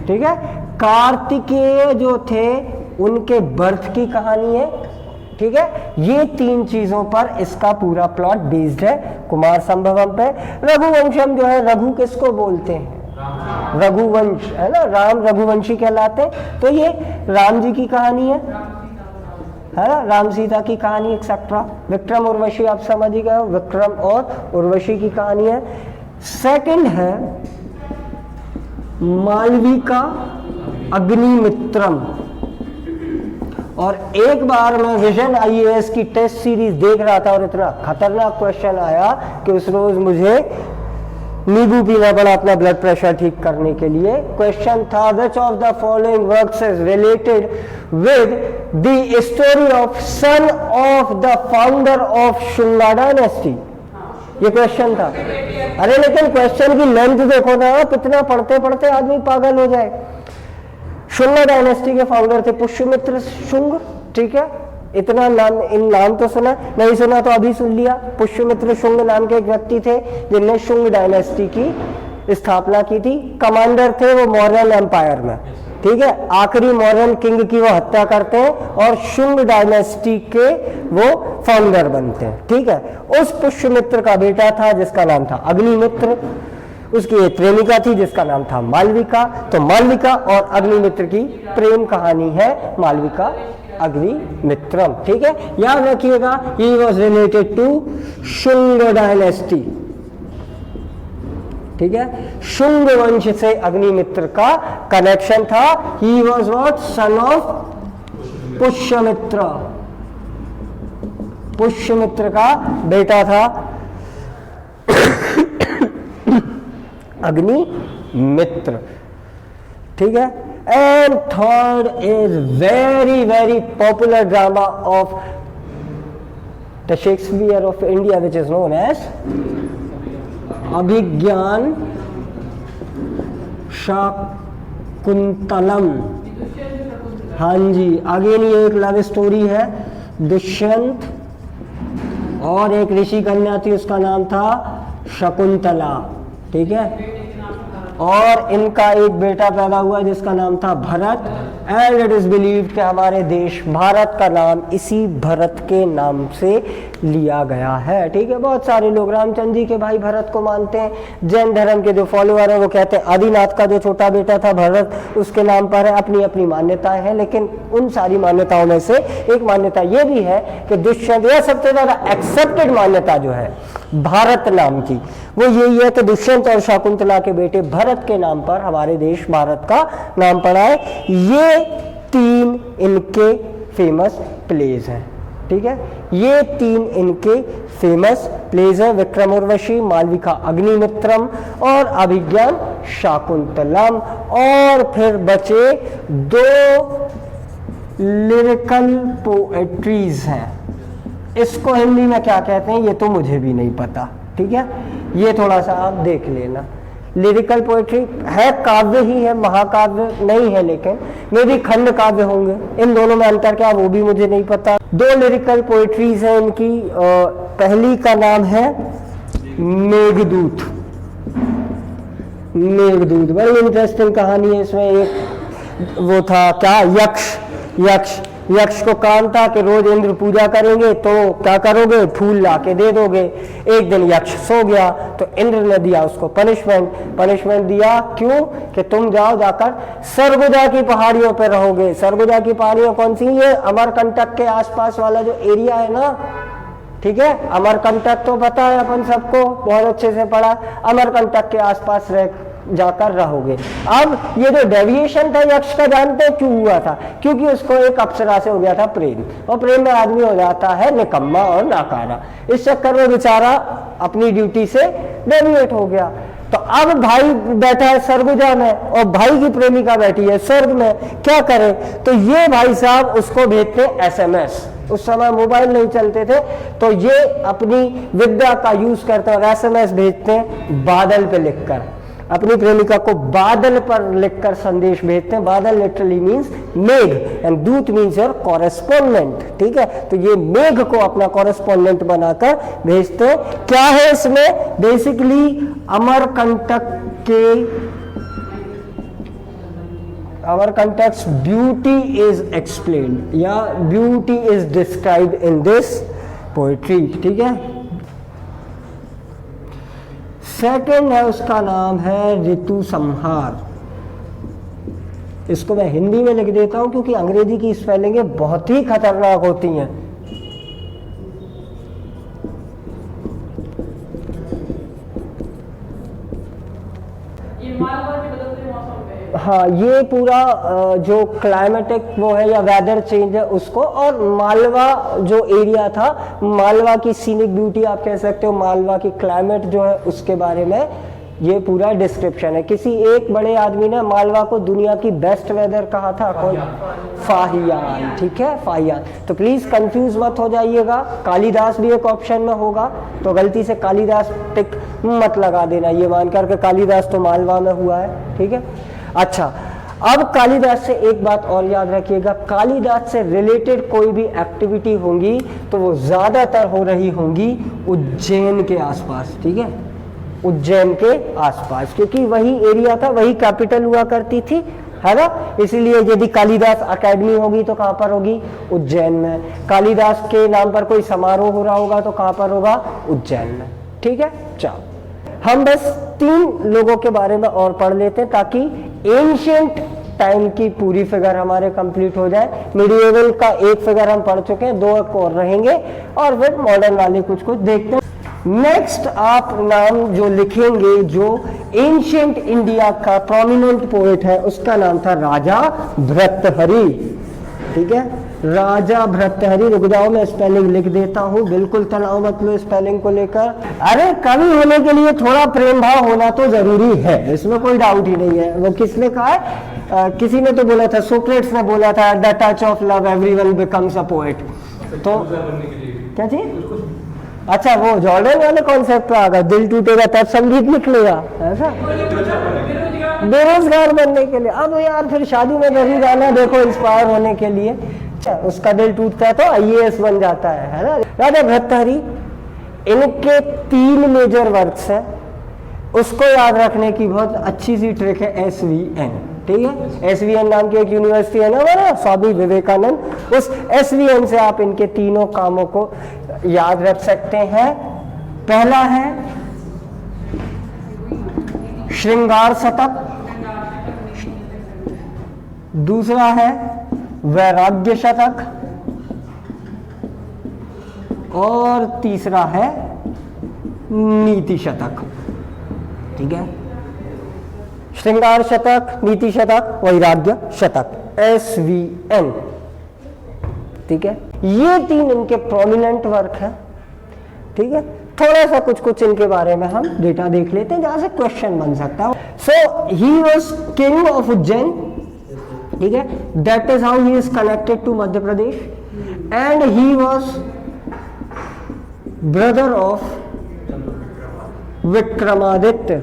Speaker 1: ठीक है। कार्तिकेय जो थे उनके बर्थ की कहानी है, ठीक है। ये 3 चीजों पर इसका पूरा प्लॉट बेस्ड है कुमार संभवम पे। रघुवंशम जो है, रघु किसको बोलते हैं, रघुवंश है ना, राम रघुवंशी कहलाते हैं। तो ये राम जी की कहानी है ना, राम सीता की कहानी एक्सेट्रा। विक्रम उर्वशी आप समझ ही गए, विक्रम और उर्वशी की कहानी है। सेकंड है मालविका अग्निमित्रम। और एक बार मैं विजन IAS की टेस्ट सीरीज देख रहा था और इतना खतरनाक क्वेश्चन आया कि उस रोज मुझे नींबू पीना पड़ा अपना ब्लड प्रेशर ठीक करने के लिए। क्वेश्चन था which of the following works is related with the story of son of the founder of Shunga dynasty। ये क्वेश्चन था। अरे लेकिन क्वेश्चन की लेंथ देखो ना, कितना पढ़ते पढ़ते आदमी पागल हो जाए। शुंग डायनेस्टी के फाउंडर थे पुष्यमित्र शुंग, ठीक है। इतना नाम, इन नाम तो सुना, नहीं सुना तो अभी सुन लिया। पुष्यमित्र शुंग नाम के एक व्यक्ति थे जिनने शुंग डायनेस्टी की स्थापना की थी। कमांडर थे वो मौर्यन एम्पायर में, ठीक है। आखिरी मौर्यन किंग की वो हत्या करते हैं और शुंग डायनेस्टी के वो फाउंडर बनते हैं, ठीक है। उस पुष्यमित्र का बेटा था जिसका नाम था अग्निमित्र, उसकी एक प्रेमिका थी जिसका नाम था मालविका। तो मालविका और अग्निमित्र की प्रेम कहानी है मालविका अग्निमित्रम, ठीक है। याद रखिएगा, he was related to Shung dynasty, ठीक है। शुंग वंश से अग्निमित्र का कनेक्शन था। He was what, son of Pushyamitra, Pushyamitra का बेटा था अग्निमित्र, ठीक है। And third is very very popular drama of the Shakespeare of India which is known as Abhijnan Shakuntalam. हाँ जी, अगेन ये एक लव स्टोरी है। दुष्यंत और एक ऋषि कन्या थी, उसका नाम था शकुंतला, ठीक है। और इनका एक बेटा पैदा हुआ जिसका नाम था Bharat. And it is believed कि हमारे देश भारत का नाम इसी भरत के नाम से लिया गया है, ठीक है। बहुत सारे लोग रामचंद्र जी के भाई भरत को मानते हैं। जैन धर्म के जो फॉलोअर हैं वो कहते हैं आदिनाथ का जो छोटा बेटा था भरत उसके नाम पर है। अपनी अपनी मान्यताएं हैं, लेकिन उन सारी मान्यताओं में से एक मान्यता ये भी है कि दुष्यंत, यह सबसे ज्यादा एक्सेप्टेड मान्यता जो है भारत नाम की, वो यही है कि दुष्यंत और शाकुंतला के बेटे भरत के नाम पर हमारे देश भारत का नाम पड़ा है। ये 3 इनके फेमस प्लेज हैं, ठीक है। ये 3 इनके फेमस प्लेज हैं, विक्रम उर्वशी, मालविका अग्निमित्रम और अभिज्ञान शाकुंतलम। और फिर बचे 2 लिरिकल पोएट्रीज हैं। इसको हिंदी में क्या कहते हैं ये तो मुझे भी नहीं पता, ठीक है, ये थोड़ा सा आप देख लेना। लिरिकल पोएट्री है, काव्य ही है, महाकाव्य नहीं है, लेकिन मे भी खंड काव्य होंगे। इन दोनों में अंतर क्या वो भी मुझे नहीं पता। 2 लिरिकल पोएट्रीज है इनकी। पहली का नाम है मेघदूत। मेघदूत बड़ी इंटरेस्टिंग कहानी है। इसमें एक वो था क्या, यक्ष को काम था कि रोज इंद्र पूजा करेंगे तो क्या करोगे, फूल ला के दे दोगे। एक दिन यक्ष सो गया तो इंद्र ने दिया उसको पनिशमेंट दिया। क्यों? कि तुम जाकर सरगुजा की पहाड़ियों पर रहोगे। सरगुजा की पहाड़ियां कौन सी? ये अमरकंटक के आसपास वाला जो एरिया है ना, ठीक है। अमरकंटक तो पता है अपन सबको, बहुत अच्छे से पढ़ा। अमरकंटक के आसपास जाकर रहोगे। अब ये जो डेविएशन था यक्ष का, जानते क्यों हुआ था? क्योंकि उसको एक अप्सरा से हो गया था प्रेम, और प्रेम में आदमी हो जाता है निकम्मा और नाकारा। इस चक्कर में बेचारा अपनी ड्यूटी से डेविएट हो गया। तो अब भाई बैठा है सरगुजा में और भाई की प्रेमिका बैठी है स्वर्ग में, क्या करे? तो ये भाई साहब उसको भेजते SMS। उस समय मोबाइल नहीं चलते थे, तो ये अपनी विद्या का यूज करते हैं और SMS भेजते हैं बादल पे लिखकर। अपनी प्रेमिका को बादल पर लिखकर संदेश भेजते हैं। बादल लिटरली मीन्स मेघ एंड दूत मीन्स योर कॉरेस्पोंडेंट, ठीक है। तो ये मेघ को अपना कॉरेस्पोंडेंट बनाकर भेजते हैं। क्या है इसमें? बेसिकली अमरकंटक's ब्यूटी इज एक्सप्लेन्ड या beauty is described in this poetry, ठीक है। सेकंड है, उसका नाम है ऋतु संहार। इसको मैं हिंदी में लिख देता हूं क्योंकि अंग्रेजी की स्पेलिंगें बहुत ही खतरनाक होती हैं। हाँ, ये पूरा जो क्लाइमेटिक वो है या वेदर चेंज है उसको, और मालवा जो एरिया था, मालवा की सीनिक ब्यूटी आप कह सकते हो, मालवा की क्लाइमेट जो है उसके बारे में ये पूरा डिस्क्रिप्शन है। किसी एक बड़े आदमी ने मालवा को दुनिया की बेस्ट वेदर कहा था, कौन? फाहियान, ठीक है, फाहियान। तो प्लीज कंफ्यूज मत हो जाइएगा। कालिदास भी एक ऑप्शन में होगा, तो गलती से कालिदास टिक मत लगा देना ये मान करके कालिदास तो मालवा में हुआ है, ठीक है। अच्छा, अब कालिदास से एक बात और याद रखिएगा, कालिदास से रिलेटेड कोई भी एक्टिविटी होंगी तो वो ज्यादातर हो रही होंगी उज्जैन के आसपास, ठीक है, उज्जैन के आसपास, क्योंकि वही एरिया था, वही कैपिटल हुआ करती थी, है ना। इसीलिए यदि कालिदास अकेडमी होगी तो कहाँ पर होगी? उज्जैन में। कालिदास के नाम पर कोई समारोह हो रहा होगा तो कहाँ पर होगा? उज्जैन में, ठीक है। चलो, हम बस 3 लोगों के बारे में और पढ़ लेते हैं ताकि एंशिएंट टाइम की पूरी फिगर हमारे कंप्लीट हो जाए। मिडिएवल का एक फिगर हम पढ़ चुके हैं, 2 और रहेंगे और फिर मॉडर्न वाले कुछ देखते हैं। नेक्स्ट आप नाम जो लिखेंगे, जो एंशिएंट इंडिया का प्रोमिनेंट पोएट है, उसका नाम था राजा भर्तृहरि, ठीक है, राजा भर्तृहरि। रुक जाओ, मैं स्पेलिंग लिख देता हूँ, बिल्कुल तनाव मत लो स्पेलिंग को लेकर। अरे कवि होने के लिए थोड़ा प्रेम भाव होना तो जरूरी है, इसमें कोई डाउट ही नहीं है। वो किसने कहा है? किसी ने तो बोला था, सोक्रेट्स ने बोला था, the touch of love everyone becomes a poet. तो क्या चीज? अच्छा, वो जॉर्डन वाले कॉन्सेप्ट पे आ गया, दिल टूटेगा तब संगीत निकलेगा, ऐसा बेरोजगार बनने के लिए। अब यार फिर शादी में जरूर गाना देखो इंस्पायर होने के लिए। अच्छा, उसका दिल टूटता है तो IAS बन जाता है ना। राजा भर्तृहरि, इनके 3 मेजर वर्क्स हैं, उसको याद रखने की बहुत अच्छी सी ट्रिक है SVN, ठीक है। SVN नाम की एक यूनिवर्सिटी है ना हमारा, स्वामी विवेकानंद, उस SVN से आप इनके 3 कामों को याद रख सकते हैं। पहला है श्रृंगार शतक, दूसरा है वैराग्य शतक, और तीसरा है नीति शतक, ठीक है। श्रृंगार शतक, नीति शतक, वैराग्य शतक, SVN, ठीक है। ये 3 इनके प्रोमिनेंट वर्क है, ठीक है। थोड़ा सा कुछ इनके बारे में हम डेटा देख लेते हैं जहां से क्वेश्चन बन सकता है। So he was king of Ujjain, ठीक है, that is how he is connected to Madhya Pradesh, and he was brother of Vikramaditya,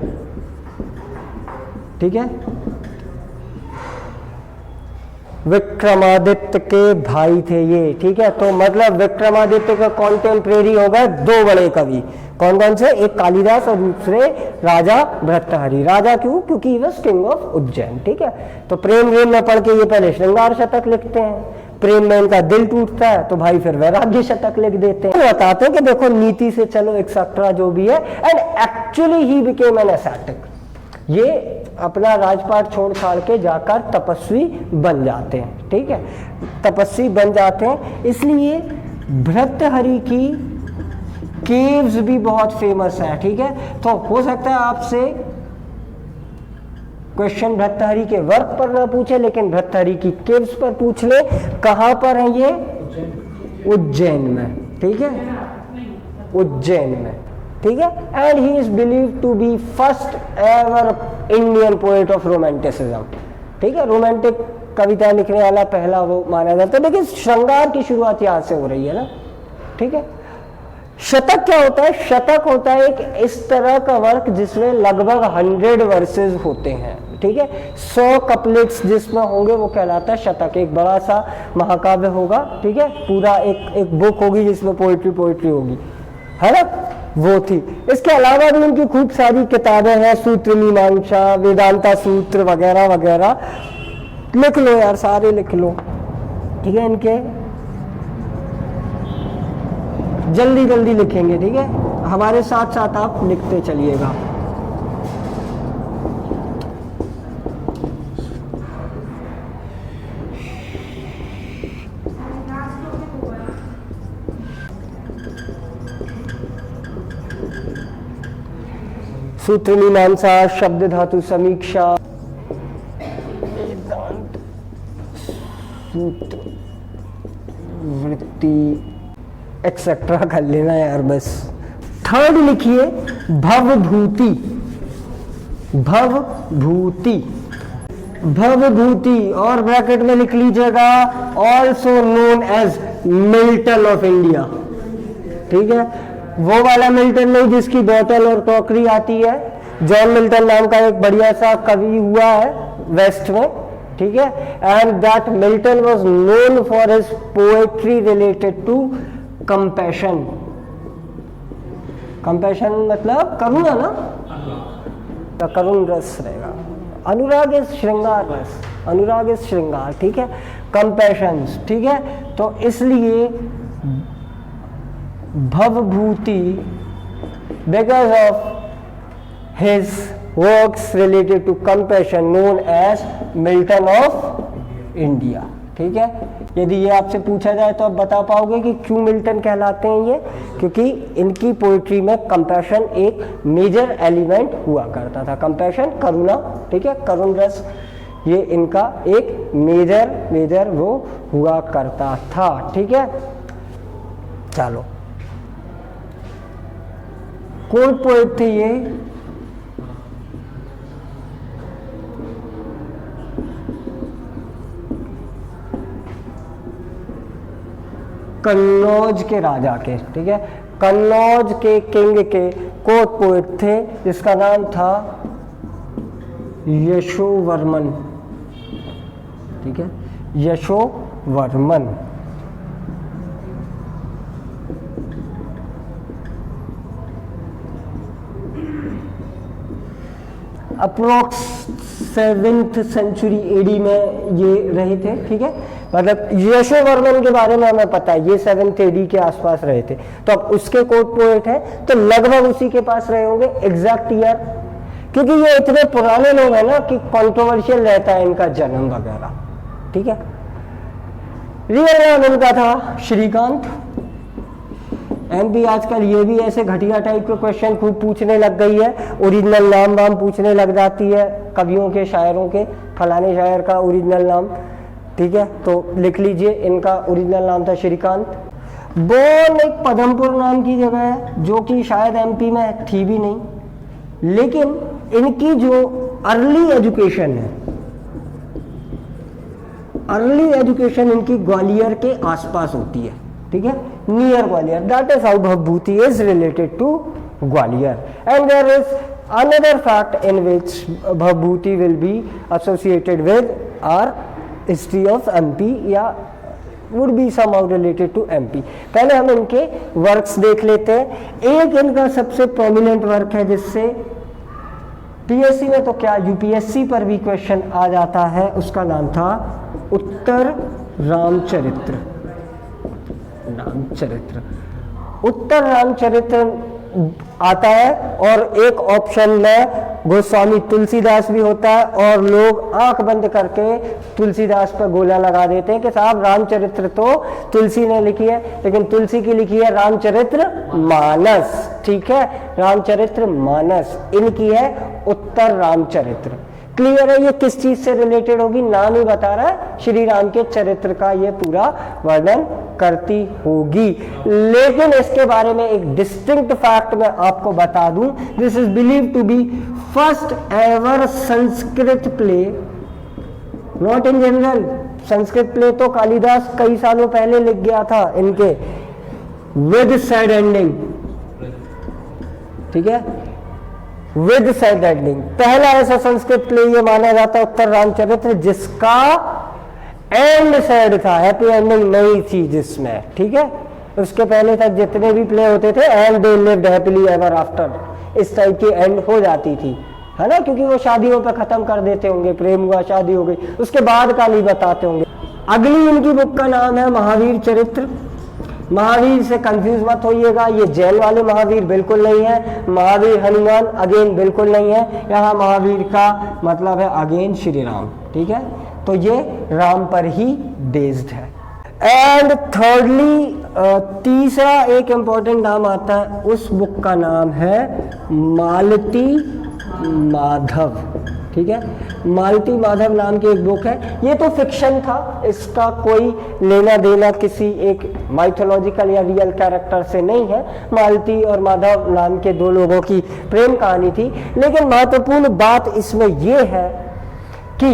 Speaker 1: ठीक है, विक्रमादित्य के भाई थे ये, ठीक है। तो मतलब विक्रमादित्य का कॉन्टेम्परेरी हो गए दो बड़े कवि, कौन कौन से, एक कालिदास और दूसरे राजा भर्तृहरि। राजा क्यों, क्योंकि ही वाज किंग ऑफ उज्जैन, ठीक है। तो प्रेम में पढ़ के ये पहले श्रृंगार शतक लिखते हैं, प्रेम में इनका दिल टूटता है तो भाई फिर वैराग्य शतक लिख देते हैं, बताते हैं कि देखो नीति से चलो एक्सेट्रा जो भी है। And actually he became an ascetic, ये अपना राजपाट छोड़ छाड़ के जाकर तपस्वी बन जाते हैं, ठीक है, तपस्वी बन जाते हैं। इसलिए भर्तृहरि की केव्स भी बहुत फेमस है, ठीक है। तो हो सकता है आपसे क्वेश्चन भर्तृहरि के वर्क पर ना पूछे, लेकिन भर्तृहरि की केव्स पर पूछ ले। कहां पर है ये, उज्जैन में, ठीक है, उज्जैन में, ठीक है। And he is believed to be first ever Indian poet of romanticism, ठीक है। रोमांटिक कविता लिखने वाला पहला वो माना जाता है, लेकिन श्रृंगार की शुरुआत यहां से हो रही है ना, ठीक है। शतक क्या होता है, शतक होता है एक इस तरह का वर्क जिसमें लगभग 100 वर्सेस होते हैं, ठीक है। 100 कपलेट्स जिसमें होंगे वो कहलाता है शतक। एक बड़ा सा महाकाव्य होगा, ठीक है, पूरा एक बुक होगी जिसमें पोइट्री होगी, है ना, वो थी। इसके अलावा भी उनकी खूब सारी किताबें हैं, सूत्र मीमांसा, वेदांता सूत्र वगैरह वगैरह, लिख लो यार, सारे लिख लो, ठीक है। इनके जल्दी जल्दी लिखेंगे, ठीक है, हमारे साथ साथ आप लिखते चलिएगा। सूत्र मीमांसा, शब्द धातु समीक्षा, सूत्र वृत्ति एक्सेट्रा कर लेना यार बस। थर्ड लिखिए भवभूति, भवभूति, भवभूति, और ब्रैकेट में लिख लीजिएगा also known as Milton of India, ठीक है। वो वाला मिल्टन नहीं जिसकी बॉटल और क्रॉकरी आती है, जॉन मिल्टन नाम का एक बढ़िया सा कवि हुआ है वेस्ट में, ठीक है। And that Milton was known for his poetry related to compassion. Compassion मतलब करुणा ना, तो करुण रस रहेगा। अनुराग इज श्रृंगार रस, अनुराग इज श्रृंगार, ठीक है, कंपैशन, ठीक है। तो इसलिए Bhavabhuti because of his works related to compassion known as Milton of India, ठीक है। यदि ये आपसे पूछा जाए तो आप बता पाओगे कि क्यों मिल्टन कहलाते हैं ये, क्योंकि इनकी पोइट्री में कंपैशन एक मेजर एलिमेंट हुआ करता था। कंपैशन करुणा, ठीक है, करुण रस, ये इनका एक मेजर वो हुआ करता था, ठीक है। चलो, कौन पोएट थे ये, कन्नौज के राजा के, ठीक है, कन्नौज के किंग के कोर्ट पोएट थे जिसका नाम था यशोवर्मन, ठीक है, Yashovarman. Approx 7th century AD में ये रहे थे, ठीक है। मतलब यशोवर्मन के बारे में हमें पता है ये 7th एडी के आसपास रहे थे, तो अब उसके कोर्ट पोएट हैं तो लगभग उसी के पास रहे होंगे। एग्जैक्ट ईयर, क्योंकि ये इतने पुराने लोग हैं ना कि कंट्रोवर्शियल रहता है इनका जन्म वगैरह, ठीक है। रियल नाम इनका था श्रीकांत। एमपी आजकल ये भी ऐसे घटिया टाइप के क्वेश्चन खूब पूछने लग गई है, ओरिजिनल नाम वाम पूछने लग जाती है कवियों के, शायरों के, फलाने शायर का ओरिजिनल नाम, ठीक है। तो लिख लीजिए इनका ओरिजिनल नाम था श्रीकांत। बोर्न एक पदमपुर नाम की जगह है जो कि शायद एमपी में थी भी नहीं, लेकिन इनकी जो अर्ली एजुकेशन है, अर्ली एजुकेशन इनकी ग्वालियर के आसपास होती है, ठीक है, near Gwalior. That is how Bhavabhuti is related to Gwalior. And there is another fact in which Bhabhuti will be associated with our history of MP या would be somehow related to MP. पहले हम इनके वर्क्स देख लेते हैं. एक इनका सबसे प्रोमिनेंट वर्क है जिससे पीएससी में तो क्या यूपीएससी पर भी क्वेश्चन आ जाता है, उसका नाम था उत्तर रामचरित्र. उत्तर रामचरित्र आता है और एक ऑप्शन में गोस्वामी तुलसीदास भी होता है और लोग आंख बंद करके तुलसीदास पर गोला लगा देते हैं कि साहब रामचरित्र तो तुलसी ने लिखी है, लेकिन तुलसी की लिखी है रामचरित्र मानस. ठीक है, रामचरित्र मानस इनकी है उत्तर रामचरित्र. क्लियर है ये किस चीज से रिलेटेड होगी, नाम ही बता रहा है, श्री राम के चरित्र का ये पूरा वर्णन करती होगी. लेकिन इसके बारे में एक डिस्टिंक्ट फैक्ट मैं आपको बता दूं. This is believe to be first ever Sanskrit play, not in general. Sanskrit play तो कालिदास कई सालों पहले लिख गया था इनके, विद सैड एंडिंग. ठीक है, विद सैड एंडिंग. पहला ऐसा संस्कृत प्ले ये माना जाता है उत्तर रामचरित्र जिसका एंड सैड था, हैप्पी एंडिंग नहीं थी जिसमें. ठीक है, उसके पहले तक जितने भी प्ले होते थे and they lived happily ever after, इस टाइप की एंड हो जाती थी, है ना, क्योंकि वो शादियों पे खत्म कर देते होंगे, प्रेम हुआ शादी हो गई, उसके बाद का नहीं बताते होंगे. अगली इनकी बुक का नाम है महावीर चरित्र. महावीर से कंफ्यूज मत होइएगा, ये जैन वाले महावीर बिल्कुल नहीं है. महावीर हनुमान अगेन बिल्कुल नहीं है. यहाँ महावीर का मतलब है अगेन श्री राम. ठीक है, तो ये राम पर ही बेस्ड है. एंड थर्डली तीसरा एक इंपॉर्टेंट नाम आता है, उस बुक का नाम है मालती माधव. ठीक है, मालती माधव नाम की एक बुक है. ये तो फिक्शन था, इसका कोई लेना देना किसी एक माइथोलॉजिकल या रियल कैरेक्टर से नहीं है. मालती और माधव नाम के दो लोगों की प्रेम कहानी थी. लेकिन महत्वपूर्ण बात इसमें यह है कि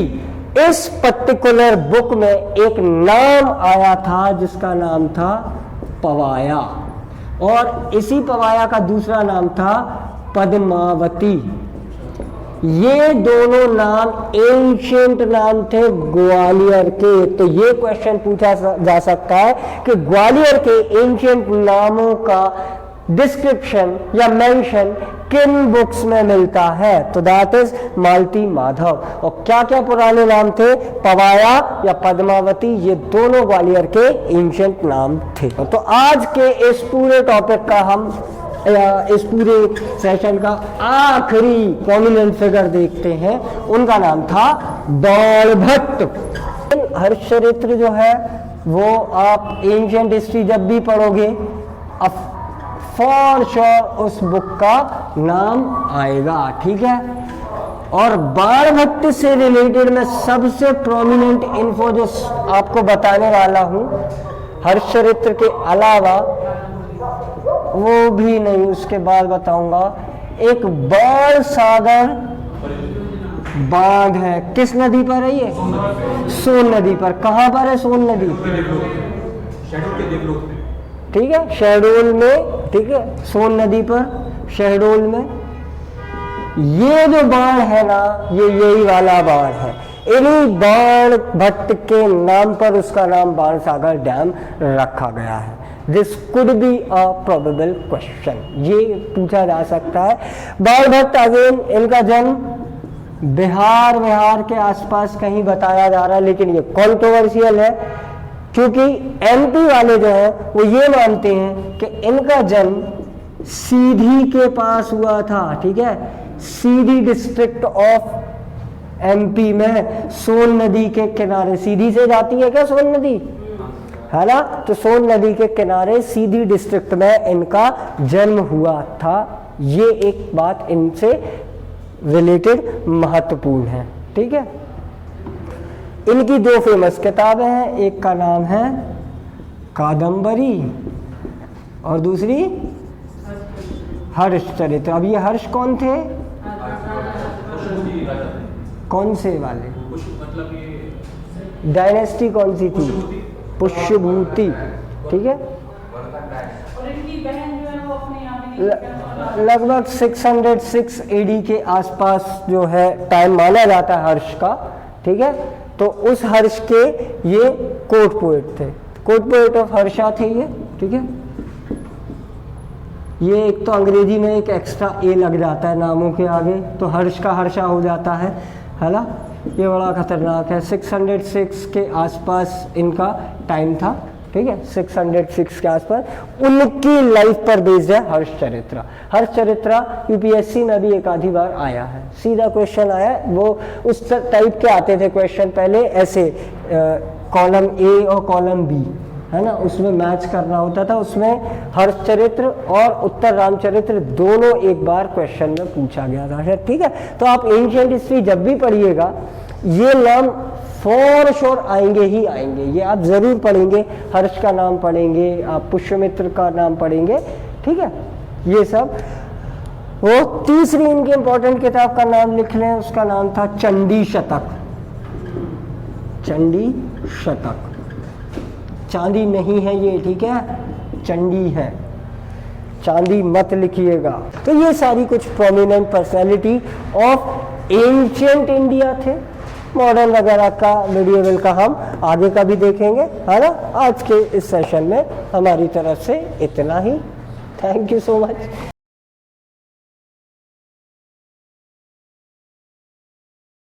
Speaker 1: इस पर्टिकुलर बुक में एक नाम आया था जिसका नाम था पवाया, और इसी पवाया का दूसरा नाम था पद्मावती. ये दोनों नाम एंशिएंट नाम थे ग्वालियर के. तो ये क्वेश्चन पूछा जा सकता है कि ग्वालियर के एंशिएंट नामों का डिस्क्रिप्शन या मेंशन किन बुक्स में मिलता है, तो दैट इज मालती माधव. और क्या क्या पुराने नाम थे, पवाया या पद्मावती, ये दोनों ग्वालियर के एंशिएंट नाम थे. तो आज के इस पूरे टॉपिक का हम इस पूरे सेशन का आखिरी प्रोमिनेंट फिगर देखते हैं. उनका नाम था बाणभट्ट. हर्षचरित्र जो है वो आप एंशिएंट हिस्ट्री जब भी पढ़ोगे फॉर श्योर उस बुक का नाम आएगा. ठीक है, और बाणभट्ट से रिलेटेड मैं सबसे प्रोमिनेंट इन्फो जो आपको बताने वाला हूं, हर्षचरित्र के अलावा वो भी नहीं, उसके बाद बताऊंगा. एक बाण सागर बांध है, किस नदी पर है ये, सोन नदी पर. कहां पर है सोन नदी, ठीक है, शहडोल में. ठीक है, सोन नदी पर शहडोल में. ये जो बाण है ना, ये यही वाला बाण है. इन्हीं बाणभट्ट के नाम पर उसका नाम बाण सागर डैम रखा गया है. This could be a probable question, ये पूछा जा सकता है. बाणभट्ट अगेन इनका जन्म बिहार के आसपास कहीं बताया जा रहा है, लेकिन ये कॉन्ट्रोवर्शियल है क्योंकि एमपी वाले जो है वो ये मानते हैं कि इनका जन्म सीधी के पास हुआ था. ठीक है, सीधी डिस्ट्रिक्ट ऑफ एमपी में, सोन नदी के किनारे. सीधी से जाती है क्या सोन नदी, है ना, तो सोन नदी के किनारे सीधी डिस्ट्रिक्ट में इनका जन्म हुआ था. ये एक बात इनसे रिलेटेड महत्वपूर्ण है. ठीक है, इनकी दो फेमस किताबें हैं, एक का नाम है कादंबरी और दूसरी हर्षचरित्र. अब ये हर्ष कौन थे, कौन से वाले, डायनेस्टी कौन सी थी, पुष्यभूति. ठीक है,
Speaker 2: और इनकी बहन जो है वो अपने यहाँ
Speaker 1: लगभग 606 एडी के आसपास जो है टाइम माना जाता है हर्ष का, ठीक है। तो उस हर्ष के ये कोर्ट पोएट थे, कोर्ट पोएट ऑफ हर्षा थे ये, ठीक है। ये एक तो अंग्रेजी में एक एक्स्ट्रा ए लग जाता है नामों के आगे, तो हर्ष का हर्षा हो जाता है ना, ये बड़ा खतरनाक है। 606 के आसपास इनका टाइम था, ठीक है, 606 के आसपास। उनकी लाइफ पर बेस्ड है हर्ष चरित्र। हर्ष चरित्र यूपीएससी में भी एक आधी बार आया है, सीधा क्वेश्चन आया है। वो उस टाइप के आते थे क्वेश्चन पहले, ऐसे कॉलम ए और कॉलम बी, है ना, उसमें मैच करना होता था। उसमें हर्ष चरित्र और उत्तर रामचरित्र दोनों एक बार क्वेश्चन में पूछा गया था, ठीक है। तो आप एंशिएंट हिस्ट्री जब भी पढ़िएगा ये नाम फॉर श्योर आएंगे ही आएंगे, ये आप जरूर पढ़ेंगे। हर्ष का नाम पढ़ेंगे, आप पुष्यमित्र का नाम पढ़ेंगे, ठीक है, ये सब। वो तीसरी इनकी इंपॉर्टेंट किताब का नाम लिख लें, उसका नाम था चंडी शतक। चंडी शतक, चांदी नहीं है ये, ठीक है, चंडी है, चांदी मत लिखिएगा। तो ये सारी कुछ prominent personality of ancient India थे। मॉडर्न वगैरह का, मिडिएवल का हम आगे का भी देखेंगे, है ना। आज के इस सेशन में हमारी तरफ से इतना ही। Thank you so much.